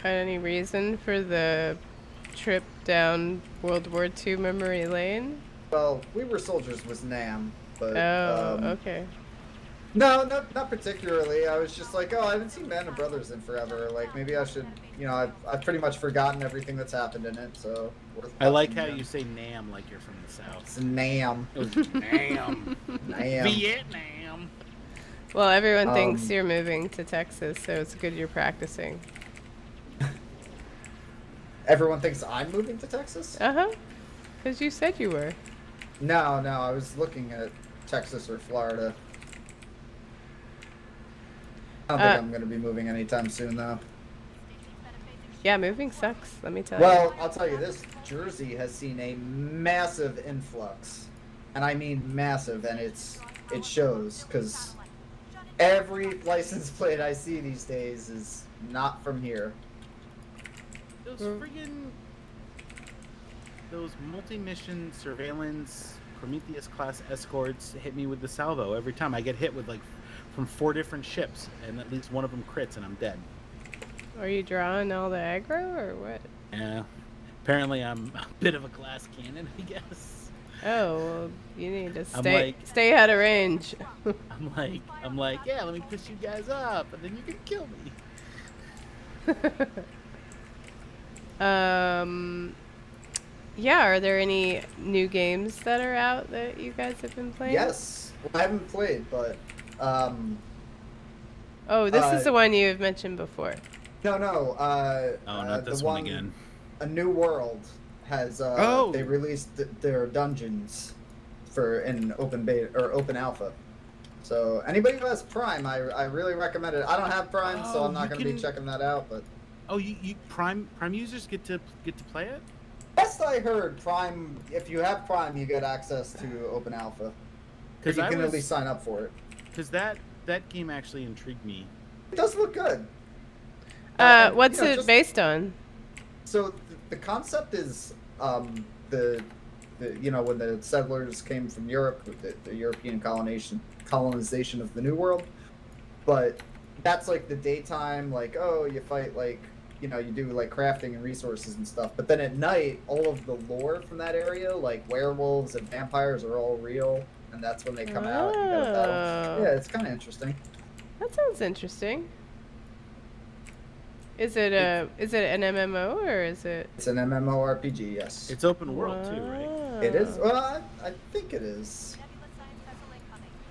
S1: Any reason for the trip down World War II memory lane?
S2: Well, We Were Soldiers was Nam, but
S1: Oh, okay.
S2: no, not particularly. I was just like, oh, I haven't seen Band of Brothers in forever. Like, maybe I should, I've pretty much forgotten everything that's happened in it, so.
S3: I like how you say Nam like you're from the South.
S2: It's Nam.
S3: Nam.
S2: Nam.
S3: Vietnam.
S1: Well, everyone thinks you're moving to Texas, so it's good you're practicing.
S2: Everyone thinks I'm moving to Texas?
S1: Uh-huh. Because you said you were.
S2: No, I was looking at Texas or Florida. I don't think I'm going to be moving anytime soon, though.
S1: Yeah, moving sucks. Let me tell you.
S2: Well, I'll tell you this: Jersey has seen a massive influx, and I mean massive, and it shows because every license plate I see these days is not from here.
S3: Those friggin' those multi-mission surveillance Prometheus class escorts hit me with the salvo every time. I get hit with like from 4 different ships, and at least one of them crits, and I'm dead.
S1: Are you drawing all the aggro or what?
S3: Yeah. Apparently, I'm a bit of a glass cannon, I guess.
S1: Oh, well, you need to
S3: I'm
S1: stay out of range.
S3: I'm like, yeah, let me push you guys up, and then you can kill me.
S1: Yeah, are there any new games that are out that you guys have been playing?
S2: Yes, well, I haven't played, but
S1: Oh, this is the one you've mentioned before.
S2: no.
S3: Not this
S2: the
S3: one again.
S2: A New World has they released their dungeons in open beta or open alpha. So anybody who has Prime, I really recommend it. I don't have Prime, so I'm not going to be checking that out. But
S3: you Prime users get to play it?
S2: best I heard, Prime. If you have Prime, you get access to open alpha. Because you can at least sign up for it.
S3: Because that game actually intrigued me.
S2: It does look good.
S1: What's it based on?
S2: So the concept is when the settlers came from Europe, the European colonization of the New World. But that's like the daytime, like, oh, you fight, like, you do like crafting and resources and stuff. But then at night, all of the lore from that area, like werewolves and vampires, are all real, and that's when they come out. And you gotta battle. Yeah, it's kind of interesting.
S1: That sounds interesting. Is it an MMO or is it?
S2: It's an MMORPG, yes.
S3: It's open world too, right?
S2: It is. Well, I think it is.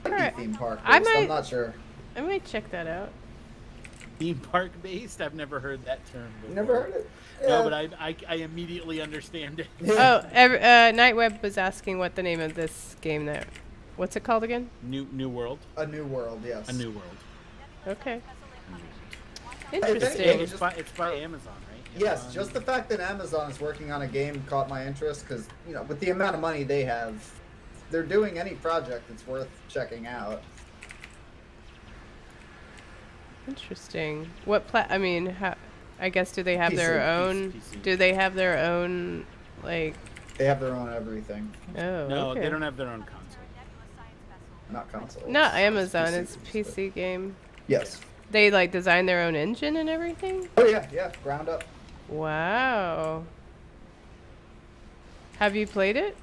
S1: Alright.
S2: Theme park
S1: I
S2: based,
S1: might-
S2: I'm not sure.
S1: I might check that out.
S3: Theme park based? I've never heard that term before.
S2: You never heard it?
S3: No, but I immediately understand it.
S1: Oh, Nightweb was asking what the name of this game there. What's it called again?
S3: New World.
S2: A New World, yes.
S3: A New World.
S1: Okay.
S2: think
S1: Interesting.
S3: It's by Amazon, right?
S2: Yes,
S3: Amazon.
S2: just the fact that Amazon is working on a game caught my interest because, with the amount of money they have, they're doing any project that's worth checking out.
S1: Interesting. I guess do they have
S2: PC,
S1: their own?
S3: PC.
S1: Do they have their own like?
S2: They have their own everything,
S1: Oh,
S3: No,
S1: okay.
S3: they don't have their own console.
S2: not console.
S1: Not
S2: it's
S1: Amazon.
S2: PC
S1: It's
S2: games,
S1: PC game.
S2: but- Yes.
S1: They like design their own engine and everything.
S2: Oh yeah, ground up.
S1: Wow. Have you played it?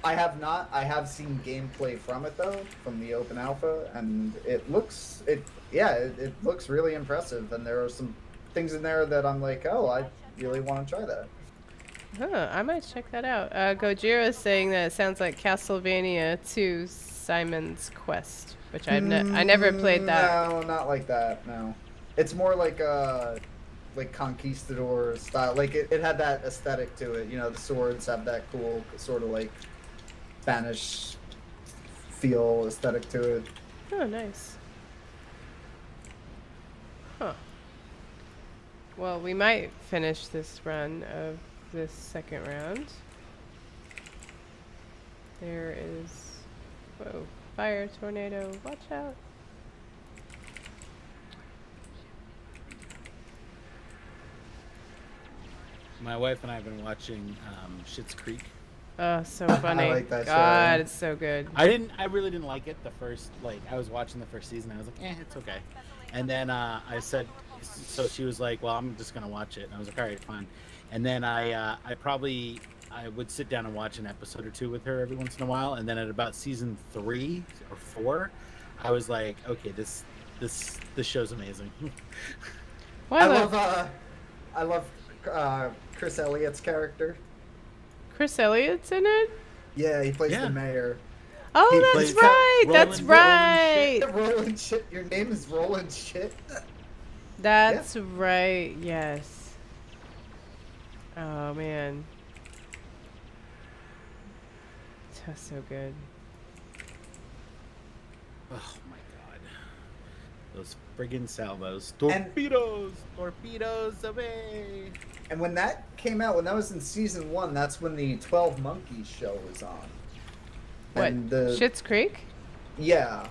S2: I have not. I have seen gameplay from it though, from the open alpha, and it looks looks really impressive. And there are some things in there that I'm like, oh, I really want to try that.
S1: Huh, I might check that out. Gojira is saying that it sounds like Castlevania 2 Simon's Quest, which I never played that.
S2: No, not like that. No, it's more like conquistador style. Like it had that aesthetic to it. The swords have that cool sort of like Spanish feel aesthetic to it.
S1: Oh, nice. Huh. Well, we might finish this run of this second round. There is... Whoa. Fire, tornado. Watch out.
S3: My wife and I have been watching Schitt's Creek.
S1: Oh, so funny.
S2: like that show.
S1: God, it's so good.
S3: I really didn't like it the first, I was watching the first season. I was like, it's okay. And then I said, so she was like, well, I'm just going to watch it. And I was like, all right, fine. And then I would sit down and watch an episode or two with her every once in a while. And then at about season 3 or 4, I was like, okay, this show's amazing.
S1: Wow,
S2: I love Chris Elliott's character.
S1: Chris Elliott's in it?
S2: Yeah, he plays
S3: Yeah.
S2: the mayor.
S1: Oh,
S3: He
S1: that's
S3: plays
S1: right. That's
S3: Roland
S1: right.
S2: Roland Shit. Your name is Roland Shit.
S1: That's right. Yes. Oh man. That's so good.
S3: Oh my god. Those friggin' salvos. Torpedoes! Torpedoes away!
S2: And when that came out, when that was in season 1, that's when the 12 Monkeys show was on.
S1: What?
S2: And the
S1: Schitt's Creek?
S2: yeah,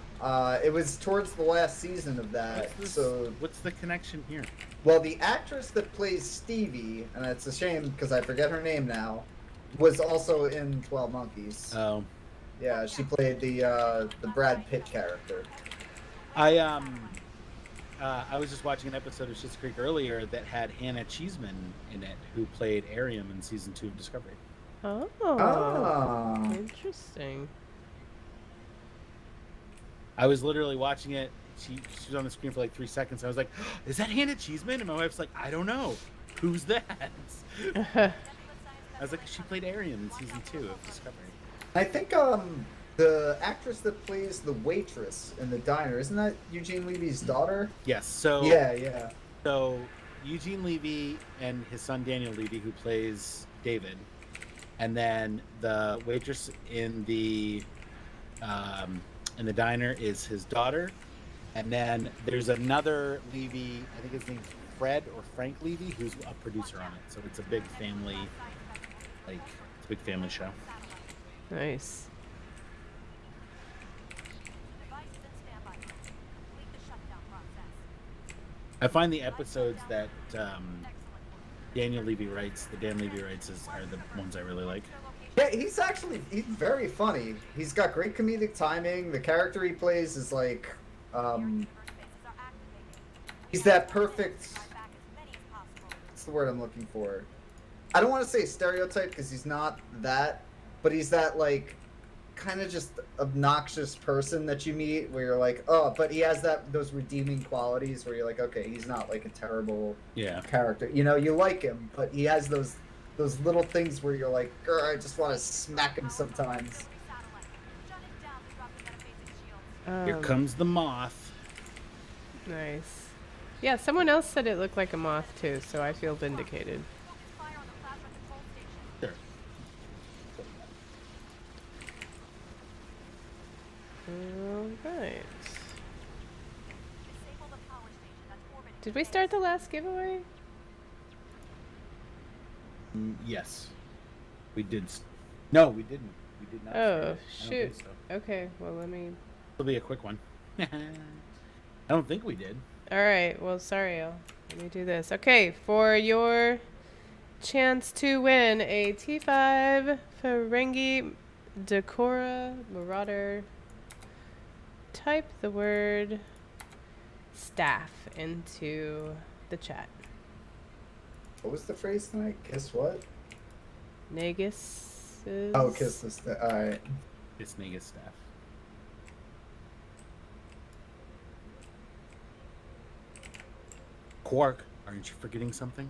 S2: it was towards the last season of that. So
S3: What's the connection here?
S2: well, the actress that plays Stevie, and it's a shame because I forget her name now, was also in 12 Monkeys.
S3: Oh.
S2: Yeah, she played the Brad Pitt character.
S3: I was just watching an episode of Schitt's Creek earlier that had Hannah Cheeseman in it, who played Ariam in season 2 of Discovery.
S1: Oh.
S2: Ah.
S1: Interesting.
S3: I was literally watching it. She was on the screen for like 3 seconds. I was like, "Is that Hannah Cheeseman?" And my wife's like, "I don't know. Who's that?" I was like, "She played Ariam in season 2 of Discovery."
S2: I think the actress that plays the waitress in the diner, isn't that Eugene Levy's daughter?
S3: Yes. So
S2: Yeah.
S3: So Eugene Levy and his son Daniel Levy, who plays David, and then the waitress in the diner is his daughter, and then there's another Levy. I think his name's Fred or Frank Levy, who's a producer on it. So it's a big family, show.
S1: Nice.
S5: Device is in standby. Complete the shutdown process.
S3: I find the episodes that
S5: Excellent.
S3: Dan Levy writes are the ones I really like.
S2: Yeah, he's very funny. He's got great comedic timing. The character he plays is like,
S5: Reverse bases are activated.
S2: he's that perfect.
S5: Buy back as many as possible.
S2: What's the word I'm looking for? I don't want to say stereotype because he's not that, but he's that like kind of just obnoxious person that you meet where you're like, oh, but he has those redeeming qualities where you're like, okay, he's not like a terrible character. You know, you like him, but he has those little things where you're like, I just want to smack him sometimes.
S5: Satellite. Shut it down to drop the metaphasic shields.
S3: Here comes the moth.
S1: Nice. Yeah, someone else said it looked like a moth too, so I feel vindicated.
S5: Focus fire on the plasma control station.
S3: Sure.
S1: Alright.
S5: Disable the power station that's orbiting.
S1: Did we start the last giveaway?
S3: Yes, we did. No, we didn't. We did not.
S1: Oh,
S3: start it. I don't
S1: shoot.
S3: think so.
S1: Okay, well, let me.
S3: It'll be a quick one. I don't think we did.
S1: Alright, well, sorry, let me do this. Okay, for your chance to win a T5 Ferengi Decora Marauder, type the word staff into the chat.
S2: What was the phrase tonight? Kiss what?
S1: Negus.
S2: Oh, kiss this. All right.
S3: It's Negus staff. Quark, aren't you forgetting something?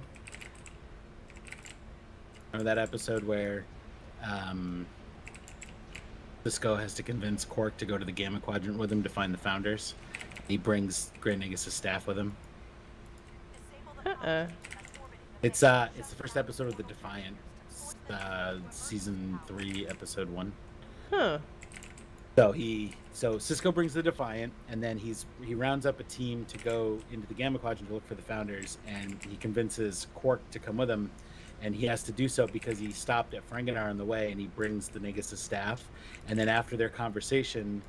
S3: Remember that episode where Cisco has to convince Quark to go to the Gamma Quadrant with him to find the Founders? He brings Grand Negus' staff with him.
S5: Disable the power station that's orbiting the
S3: It's the first episode of the Defiant, season 3, episode 1.
S1: Huh.
S3: So Cisco brings the Defiant, and then he rounds up a team to go into the Gamma Quadrant to look for the Founders, and he convinces Quark to come with him, and he has to do so because he stopped at Ferenginar on the way, and he brings the Negus' staff, and then after their conversation,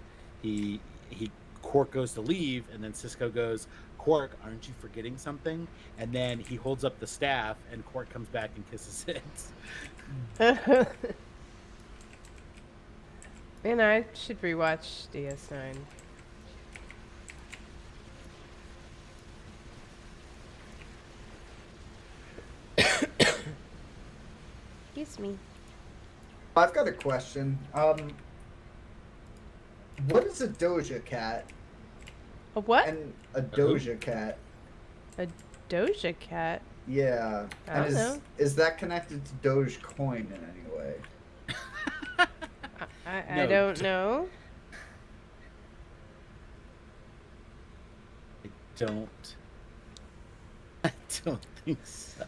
S3: Quark goes to leave, and then Cisco goes, Quark, aren't you forgetting something? And then he holds up the staff, and Quark comes back and kisses it.
S1: Man, I should rewatch DS9. Excuse me.
S2: I've got a question. What is a Doja cat?
S1: A what?
S2: And a Doja cat.
S1: A Doja Cat?
S2: Yeah.
S1: I
S2: And
S1: don't know.
S2: is that connected to Dogecoin in any way?
S1: I
S3: No,
S1: don't know.
S3: I don't think so.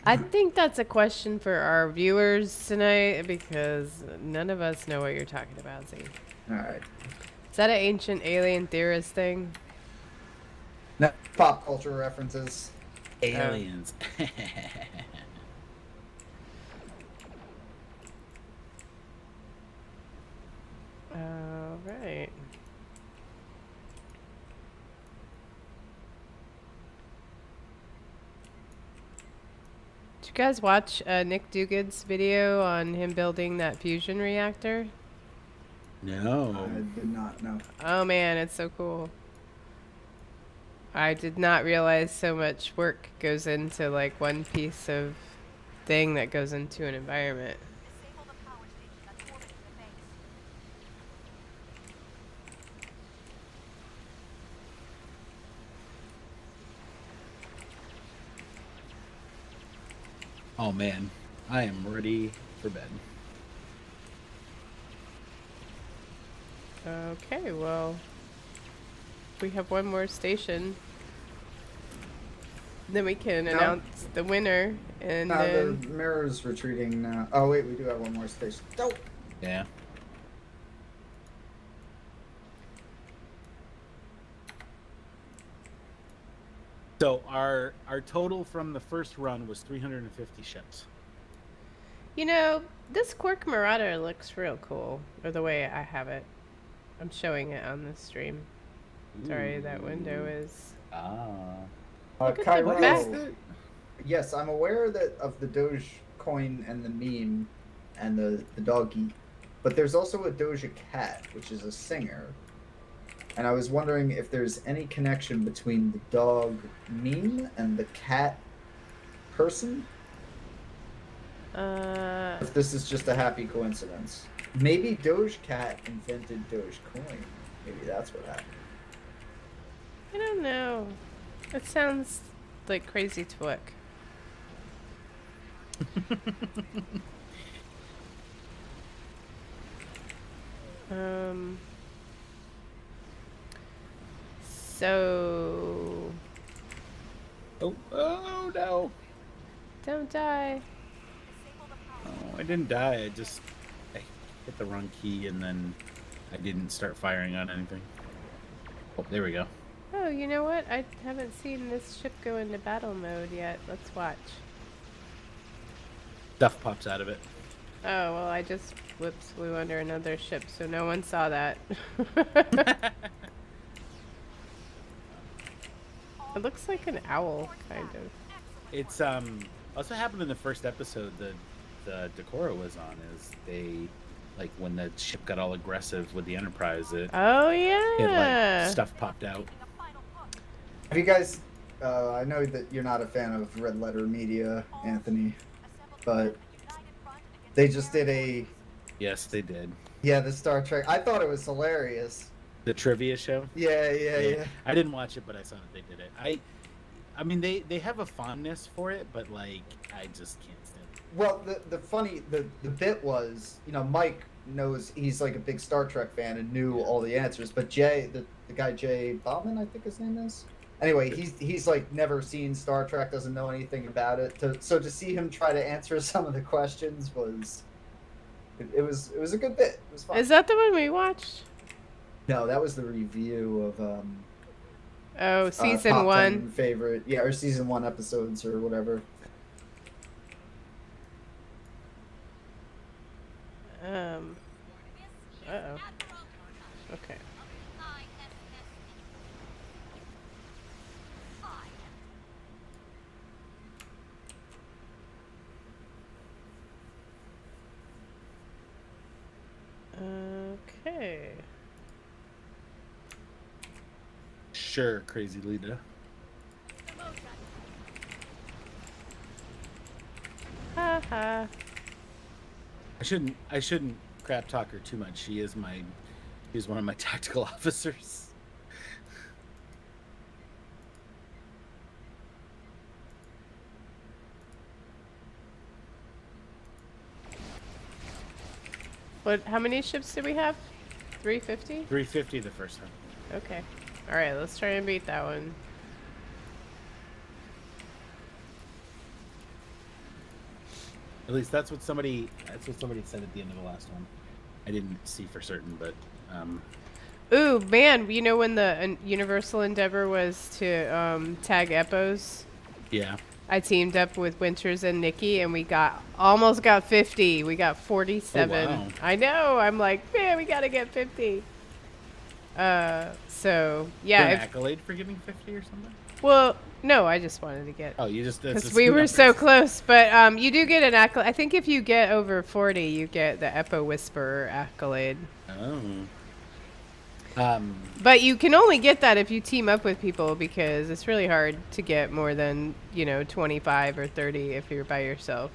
S1: I think that's a question for our viewers tonight because none of us know what you're talking about, Z.
S2: All right.
S1: that an ancient alien theorist thing?
S2: No, pop culture references.
S3: Aliens.
S1: All right. Did you guys watch Nick Duguid's video on him building that fusion reactor?
S3: No.
S2: I did not know.
S1: Oh man, it's so cool. I did not realize so much work goes into like one piece of thing that goes into an environment.
S5: Disable the power station that's orbiting the base.
S3: Oh man, I am ready for bed.
S1: Okay, well, we have one more station. Then we can
S2: No.
S1: announce the winner, and
S2: The
S1: then
S2: mirror's retreating now. Oh wait, we do have one more station. Dope.
S3: Yeah. So our total from the first run was 350 ships.
S1: you know, this Quark Marauder looks real cool, or the way I have it. I'm showing it on the stream. Sorry, that window is.
S2: Cairo.
S1: back.
S2: Yes, I'm aware that of the Doge coin and the meme and the doggy, but there's also a Doja cat, which is a singer. And I was wondering if there's any connection between the dog meme and the cat person. If this is just a happy coincidence. Maybe Doge Cat invented Doge Coin. Maybe that's what happened.
S1: I don't know. It sounds like crazy talk. So
S3: Oh no.
S1: don't die.
S5: Disable the power
S3: Oh, I didn't die. I hit the wrong key and then I didn't start firing on anything. Oh, there we go.
S1: Oh, you know what? I haven't seen this ship go into battle mode yet. Let's watch.
S3: Stuff pops out of it.
S1: Oh, well, I just whoops flew under another ship, so no one saw that. It looks like an owl, kind of.
S3: It's also happened in the first episode that the Decora was on. Is they like when the ship got all aggressive with the Enterprise, it
S1: Oh,
S3: it
S1: yeah.
S3: like stuff popped out.
S5: a final push.
S2: Have you guys? I know that you're not a fan of Red Letter Media, Anthony,
S5: Assemble
S2: but
S5: the united front against
S2: they
S5: the
S2: just did
S5: Ferengi.
S3: Yes, they did.
S2: the Star Trek. I thought it was hilarious.
S3: The trivia show.
S2: Yeah.
S3: I didn't watch it, but I saw that they did it. I mean, they have a fondness for it, but like I just can't stand it.
S2: Well, the bit was, Mike knows he's like a big Star Trek fan and knew all the answers, but Jay, the guy Jay Bauman, I think his name is. Anyway, he's like never seen Star Trek, doesn't know anything about it. So to see him try to answer some of the questions was, it was a good bit. It was fun.
S1: Is that the one we watched?
S2: No, that was the review of
S1: Oh, season
S2: top
S1: 1.
S2: 10 favorite, or season 1 episodes or whatever.
S1: Uh-oh. Okay. Okay.
S3: Sure, crazy Lita.
S1: Ha ha.
S3: I shouldn't crap talk her too much. She's one of my tactical officers.
S1: How many ships did we have? 350?
S3: 350 the first time.
S1: Okay. Alright, let's try and beat that one.
S3: At least that's what somebody said at the end of the last one. I didn't see for certain, but
S1: Ooh, man, you know when the Universal endeavor was to tag Epos?
S3: Yeah.
S1: I teamed up with Winters and Nikki, and we almost got 50. We got 47.
S3: Oh, wow.
S1: I know. I'm like, man, we gotta get 50. So
S3: For
S1: yeah.
S3: an accolade for getting 50 or something?
S1: Well, no, I just wanted to get.
S3: Oh, you just
S1: Because we were so close, but you do get an accolade. I think if you get over 40, you get the Epo Whisperer accolade.
S3: Oh.
S1: But you can only get that if you team up with people because it's really hard to get more than 25 or 30 if you're by yourself.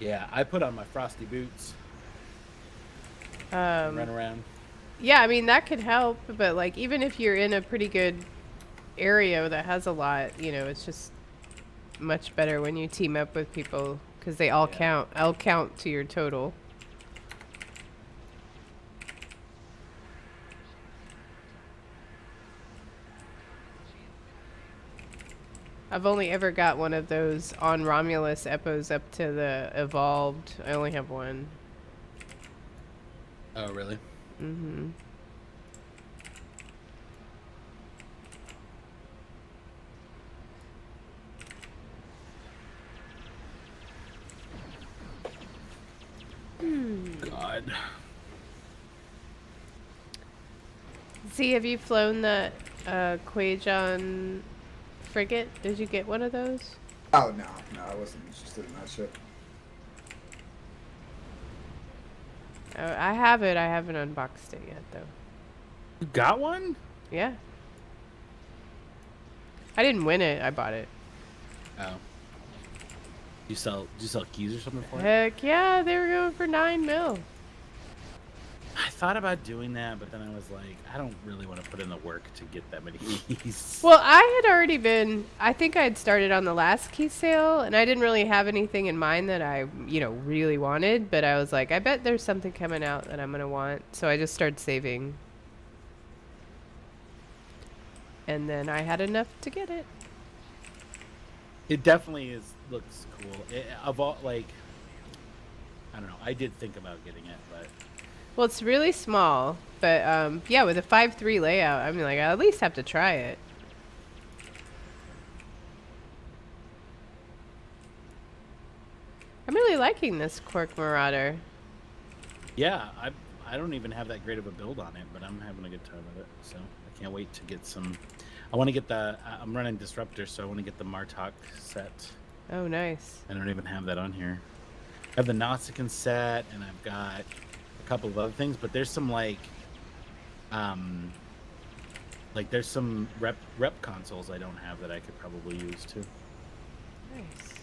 S3: Yeah, I put on my frosty boots.
S1: Um,
S3: Run around.
S1: Yeah, I mean that could help, but like even if you're in a pretty good area that has a lot, it's just much better when you team up with people because they all count. I'll count to your total. I've only ever got one of those on Romulus Epos up to the evolved. I only have one.
S3: Oh, really?
S1: Mm-hmm.
S3: God.
S1: See, have you flown the Quajon frigate? Did you get one of those?
S2: Oh, no, I wasn't interested in that shit.
S1: I have it. I haven't unboxed it yet, though.
S3: You got one?
S1: Yeah. I didn't win it. I bought it.
S3: Oh. Do you sell keys or something for it?
S1: Heck yeah, they were going for 9 mil.
S3: I thought about doing that, but then I was like, I don't really want to put in the work to get that many keys.
S1: Well, I had already I think I had started on the last key sale, and I didn't really have anything in mind that I, really wanted, but I was like, I bet there's something coming out that I'm going to want. So I just started saving. And then I had enough to get it.
S3: It definitely looks cool. Of all, like, I don't know. I did think about getting it, but
S1: Well, it's really small, but yeah, with a 5.3 layout, I'm like, I at least have to try it. I'm really liking this Quark Marauder.
S3: yeah, I don't even have that great of a build on it, but I'm having a good time with it. So I can't wait to get some. I want to get I'm running Disruptor, so I want to get the Martok set.
S1: Oh, nice.
S3: I don't even have that on here. I have the Nautican set, and I've got a couple of other things, but there's some there's some rep consoles I don't have that I could probably use too.
S1: Nice.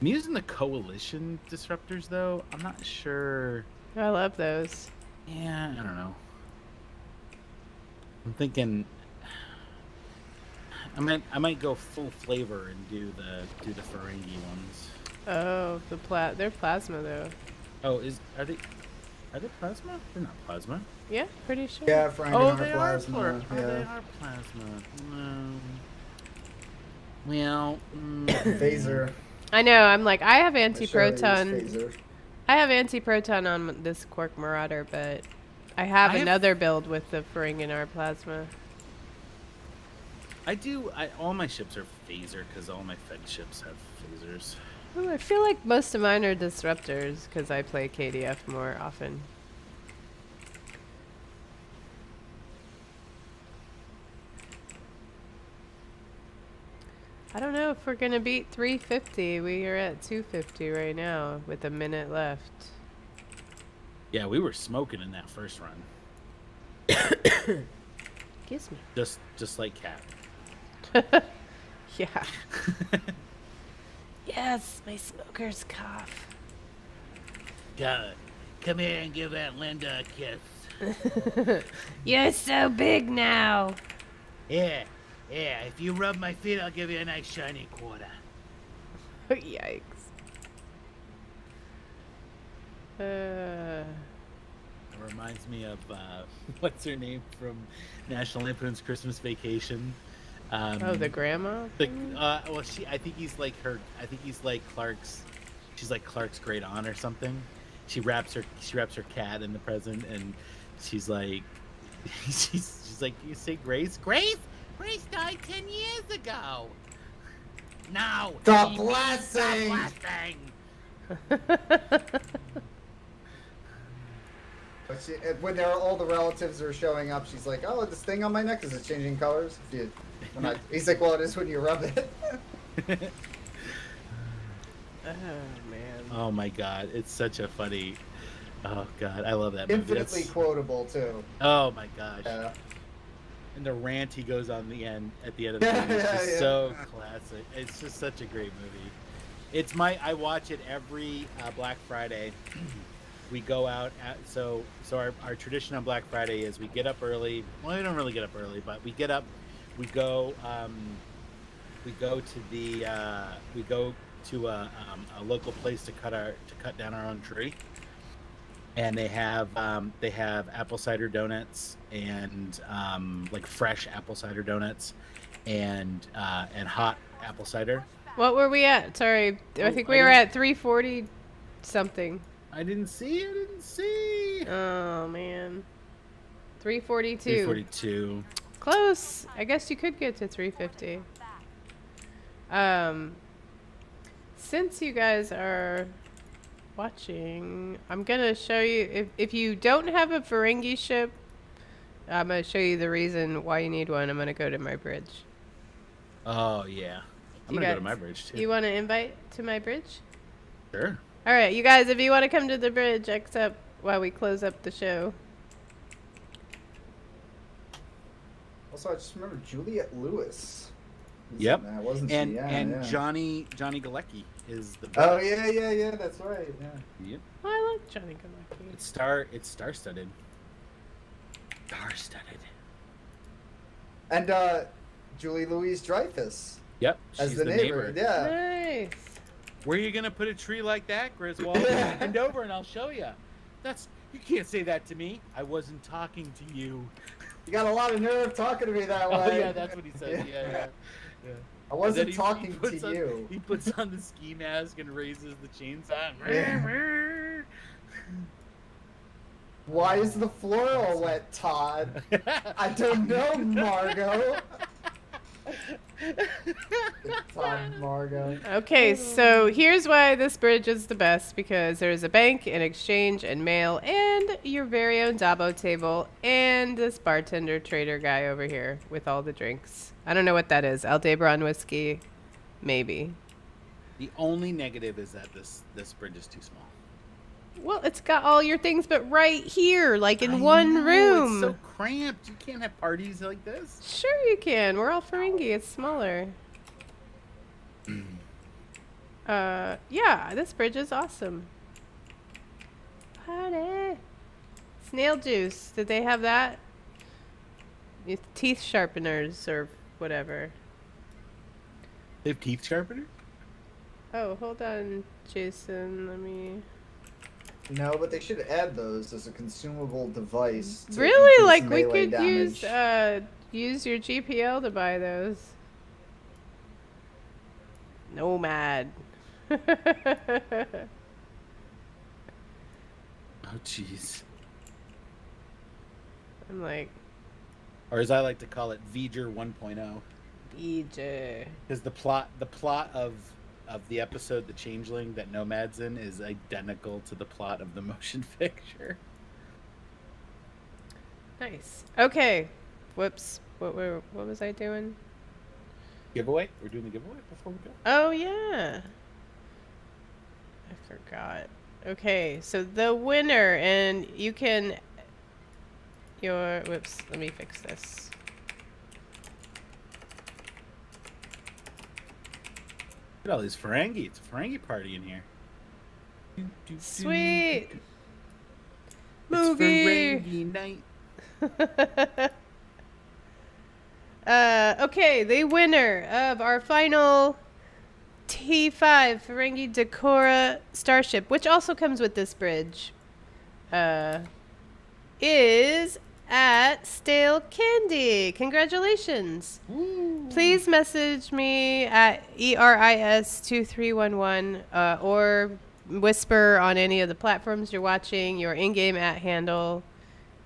S3: I'm using the Coalition Disruptors though. I'm not sure.
S1: I love those.
S3: Yeah, I don't know. I'm thinking I might go full flavor and do the Ferengi ones.
S1: Oh, they're plasma though.
S3: Oh, are they plasma? They're not plasma.
S1: Yeah, pretty sure.
S2: Yeah, Frank
S3: Oh,
S2: and
S3: they
S2: our
S3: are
S2: plasma.
S3: they are plasma. Well,
S2: Phaser.
S1: I know. I'm like, I have
S2: I surely
S1: anti-proton.
S2: use Phaser.
S1: I have anti-proton on this Quark Marauder, but I have another build with the Ferengi plasma.
S3: all my ships are phaser because all my Fed ships have phasers.
S1: Ooh, I feel like most of mine are disruptors because I play KDF more often. I don't know if we're gonna beat 350. We are at 250 right now with a minute left.
S3: Yeah, we were smoking in that first run.
S1: Excuse me.
S3: Just like Cat.
S1: Yeah. Yes, my smoker's cough.
S4: God, come here and give Aunt Linda a kiss.
S1: You're so big now.
S4: Yeah, if you rub my feet, I'll give you a nice shiny quarter.
S1: Yikes.
S3: It reminds me of what's her name from National Lampoon's Christmas Vacation.
S1: Oh, the grandma?
S3: I think he's like Clark's she's like Clark's great aunt or something. She wraps her cat in the present, and she's like, she's like, you say Grace? Grace died 10 years ago. No,
S2: The
S3: she means
S2: blessing!
S3: the blessing.
S2: But when all the relatives are showing up, she's like, "Oh, this thing on my neck, is it changing colors?" He's like, "Well, it is when you rub it."
S1: Oh man.
S3: Oh my god, it's such a funny. Oh god, I love that movie.
S2: Infinitely quotable too.
S3: Oh my gosh.
S2: Yeah.
S3: And the rant he goes on at the end of the movie is just so classic. It's just such a great movie. I watch it every Black Friday. We go out so our tradition on Black Friday is we get up early. Well, we don't really get up early, but we get up. We go to a local place to cut down our own tree, and they have apple cider donuts and like fresh apple cider donuts and hot apple cider.
S1: What were we at? Sorry, I think we were at 340 something.
S3: I didn't see.
S1: Oh man. 342.
S3: 342.
S1: Close. I guess you could get to 350. Since you guys are watching, I'm gonna show you if you don't have a Ferengi ship, I'm gonna show you the reason why you need one. I'm gonna go to my bridge.
S3: Oh yeah. I'm gonna go to my bridge too.
S1: You want to invite to my bridge?
S3: Sure.
S1: All right, you guys, if you want to come to the bridge, except while we close up the show.
S2: Also, I just remember Juliette Lewis.
S3: Yep.
S2: Wasn't
S3: and
S2: she? Yeah,
S3: and
S2: yeah.
S3: Johnny Galecki is the.
S2: Oh yeah, that's right. Yeah.
S3: Yep.
S1: Oh, I like Johnny Galecki.
S3: It's star-studded. Star-studded.
S2: And Julie Louise-Dreyfus.
S3: Yep.
S2: As
S3: She's
S2: the neighbor. Yeah.
S1: Nice.
S3: Where are you gonna put a tree like that, Griswold? Bend over and I'll show you. You can't say that to me. I wasn't talking to you.
S2: You got a lot of nerve talking to me that way.
S3: Oh yeah, that's what he says. Yeah.
S2: I wasn't
S3: He
S2: talking
S3: puts
S2: to
S3: on,
S2: you.
S3: He puts on the ski mask and raises the chainsaw.
S2: Why is the floor all wet, Todd? I don't know, Margot. Todd, Margot.
S1: Okay, so here's why this bridge is the best, because there's a bank, an exchange, and mail, and your very own Dabo table, and this bartender trader guy over here with all the drinks. I don't know what that is. Aldebaran whiskey, maybe.
S3: The only negative is that this bridge is too small.
S1: Well, it's got all your things, but right here, like in
S3: I
S1: one
S3: know,
S1: room.
S3: It's so cramped. You can't have parties like this.
S1: Sure you can. We're all Ferengi. It's smaller. Yeah, this bridge is awesome. Party. Snail juice. Did they have that? With teeth sharpeners or whatever.
S3: They have teeth sharpeners?
S1: Oh, hold on, Jason. Let me...
S2: No, but they should add those as a consumable device. To
S1: Really?
S2: increase
S1: Like, we
S2: melee
S1: could
S2: damage.
S1: use your GPL to buy those. Nomad.
S3: Oh, jeez.
S1: I'm like,
S3: Or as I like to call it, V'ger 1.0.
S1: EJ.
S3: Because the plot of the episode The Changeling that Nomad's in is identical to the plot of the motion picture.
S1: Nice. Okay. Whoops. What was I doing?
S3: Giveaway? We're doing the giveaway before we go?
S1: Oh yeah. I forgot. Okay, so the winner, and you can whoops, let me fix this.
S3: Look at all these Ferengi. It's a Ferengi party in here.
S1: Sweet.
S3: It's
S1: Movie.
S3: Ferengi night.
S1: Okay, the winner of our final T5 Ferengi Decora Starship, which also comes with this bridge, is at Stale Candy. Congratulations.
S3: Woo.
S1: Please message me at ERIS2311 or whisper on any of the platforms you're watching, your in-game @ handle.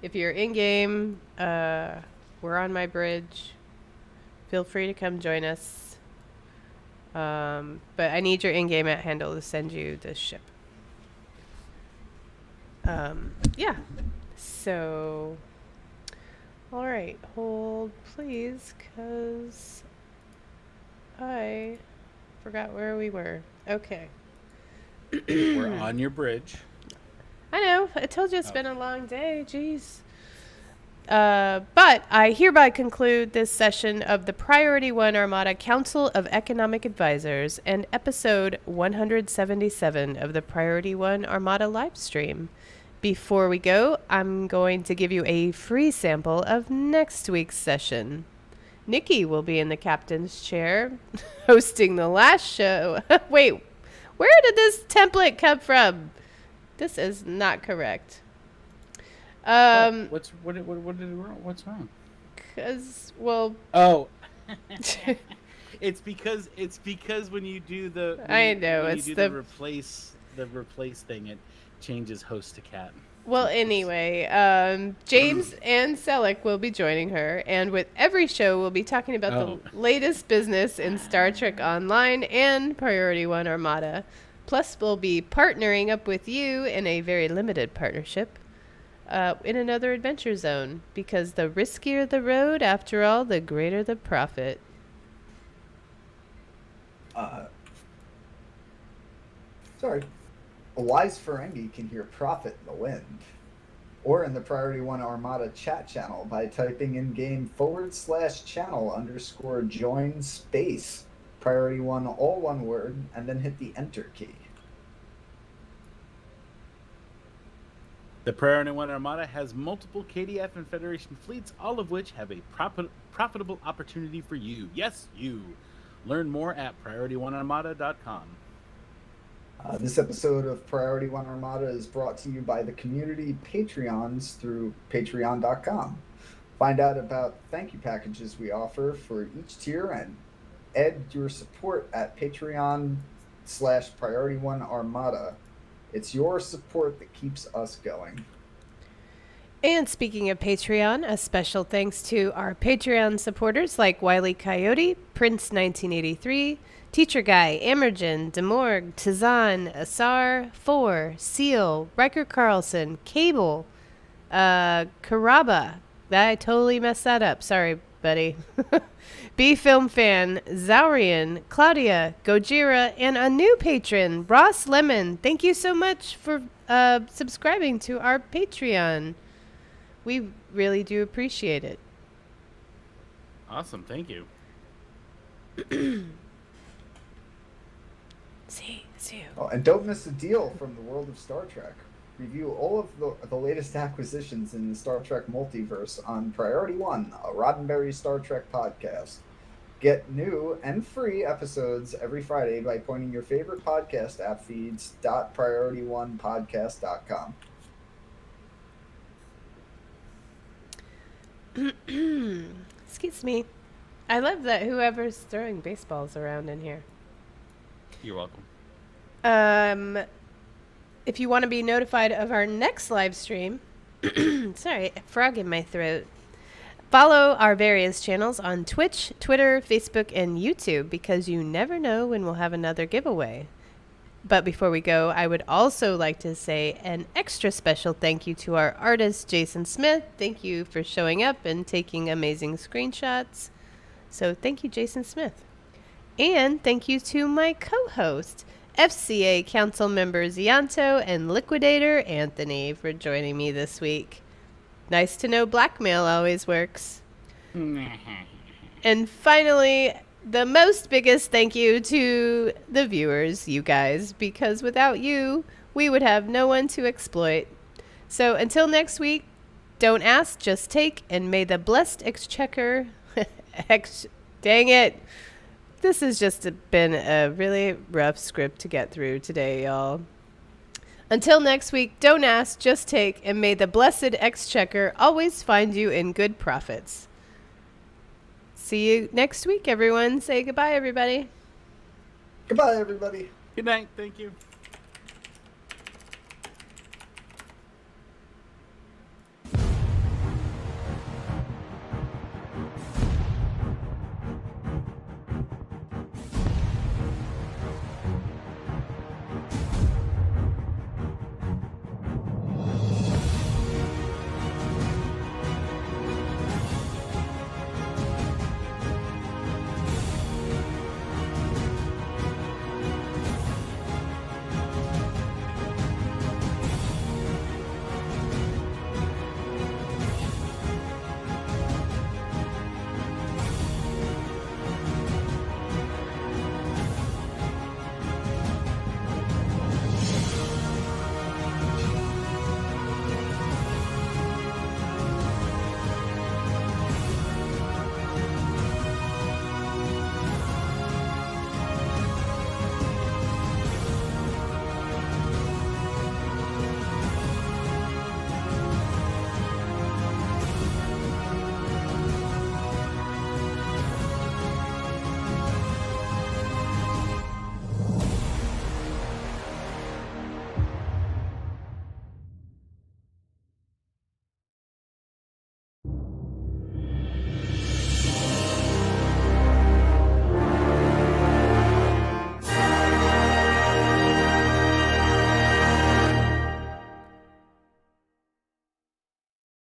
S1: If you're in-game, we're on my bridge. Feel free to come join us. But I need your in-game @ handle to send you the ship. Yeah. So, all right, hold please, because I forgot where we were. Okay.
S3: We're on your bridge.
S1: I know. I told you it's been a long day. Jeez. But I hereby conclude this session of the Priority One Armada Council of Economic Advisors and episode 177 of the Priority One Armada live stream. Before we go, I'm going to give you a free sample of next week's session. Nikki will be in the captain's chair, hosting the last show. Wait, where did this template come from? This is not correct.
S3: What's wrong?
S1: 'Cause, well,
S3: Oh, it's because when you do the
S1: I know,
S3: when
S1: it's
S3: you do
S1: the
S3: replace thing, it changes host to cat.
S1: well, anyway, James and Selleck will be joining her, and with every show, we'll be talking about the latest business in Star Trek Online and Priority One Armada. Plus, we'll be partnering up with you in a very limited partnership in another adventure zone, because the riskier the road, after all, the greater the profit.
S2: Sorry. A wise Ferengi can hear profit in the wind. Or in the Priority One Armada chat channel by typing in game /channel_join space Priority One, all one word, and then hit the enter key.
S3: The Priority One Armada has multiple KDF and Federation fleets, all of which have a profitable opportunity for you. Yes, you. Learn more at PriorityOneArmada.com.
S2: This episode of Priority One Armada is brought to you by the community Patreons through Patreon.com. Find out about thank you packages we offer for each tier and add your support at Patreon/Priority One Armada. It's your support that keeps us going.
S1: And speaking of Patreon, a special thanks to our Patreon supporters like Wile E. Coyote, Prince1983, Teacher Guy, Emergen, Demorg, Tazan, Asar, Four, Seal, Riker Carlson, Cable, Karaba. I totally messed that up. Sorry, buddy. B Film Fan, Zaurian, Claudia, Gojira, and a new patron, Ross Lemon. Thank you so much for subscribing to our Patreon. We really do appreciate it.
S3: Awesome, thank you.
S1: See you.
S2: Oh, and don't miss a deal from the world of Star Trek. Review all of the latest acquisitions in the Star Trek multiverse on Priority One, a Roddenberry Star Trek podcast. Get new and free episodes every Friday by pointing your favorite podcast app feeds .PriorityOnePodcast.com.
S1: Excuse me. I love that whoever's throwing baseballs around in here.
S3: You're welcome.
S1: If you want to be notified of our next live stream, sorry, a frog in my throat. Follow our various channels on Twitch, Twitter, Facebook, and YouTube, because you never know when we'll have another giveaway. But before we go, I would also like to say an extra special thank you to our artist, Jason Smith. Thank you for showing up and taking amazing screenshots. So thank you, Jason Smith. And thank you to my co-host, FCA Council member Zianto and Liquidator Anthony, for joining me this week. Nice to know blackmail always works. And finally, the most biggest thank you to the viewers, you guys, because without you, we would have no one to exploit. So until next week, don't ask, just take, and may the blessed exchequer... Dang it. This has just been a really rough script to get through today, y'all. Until next week, don't ask, just take, and may the blessed exchequer always find you in good profits. See you next week, everyone. Say goodbye, everybody.
S2: Goodbye, everybody.
S3: Good night. Thank you.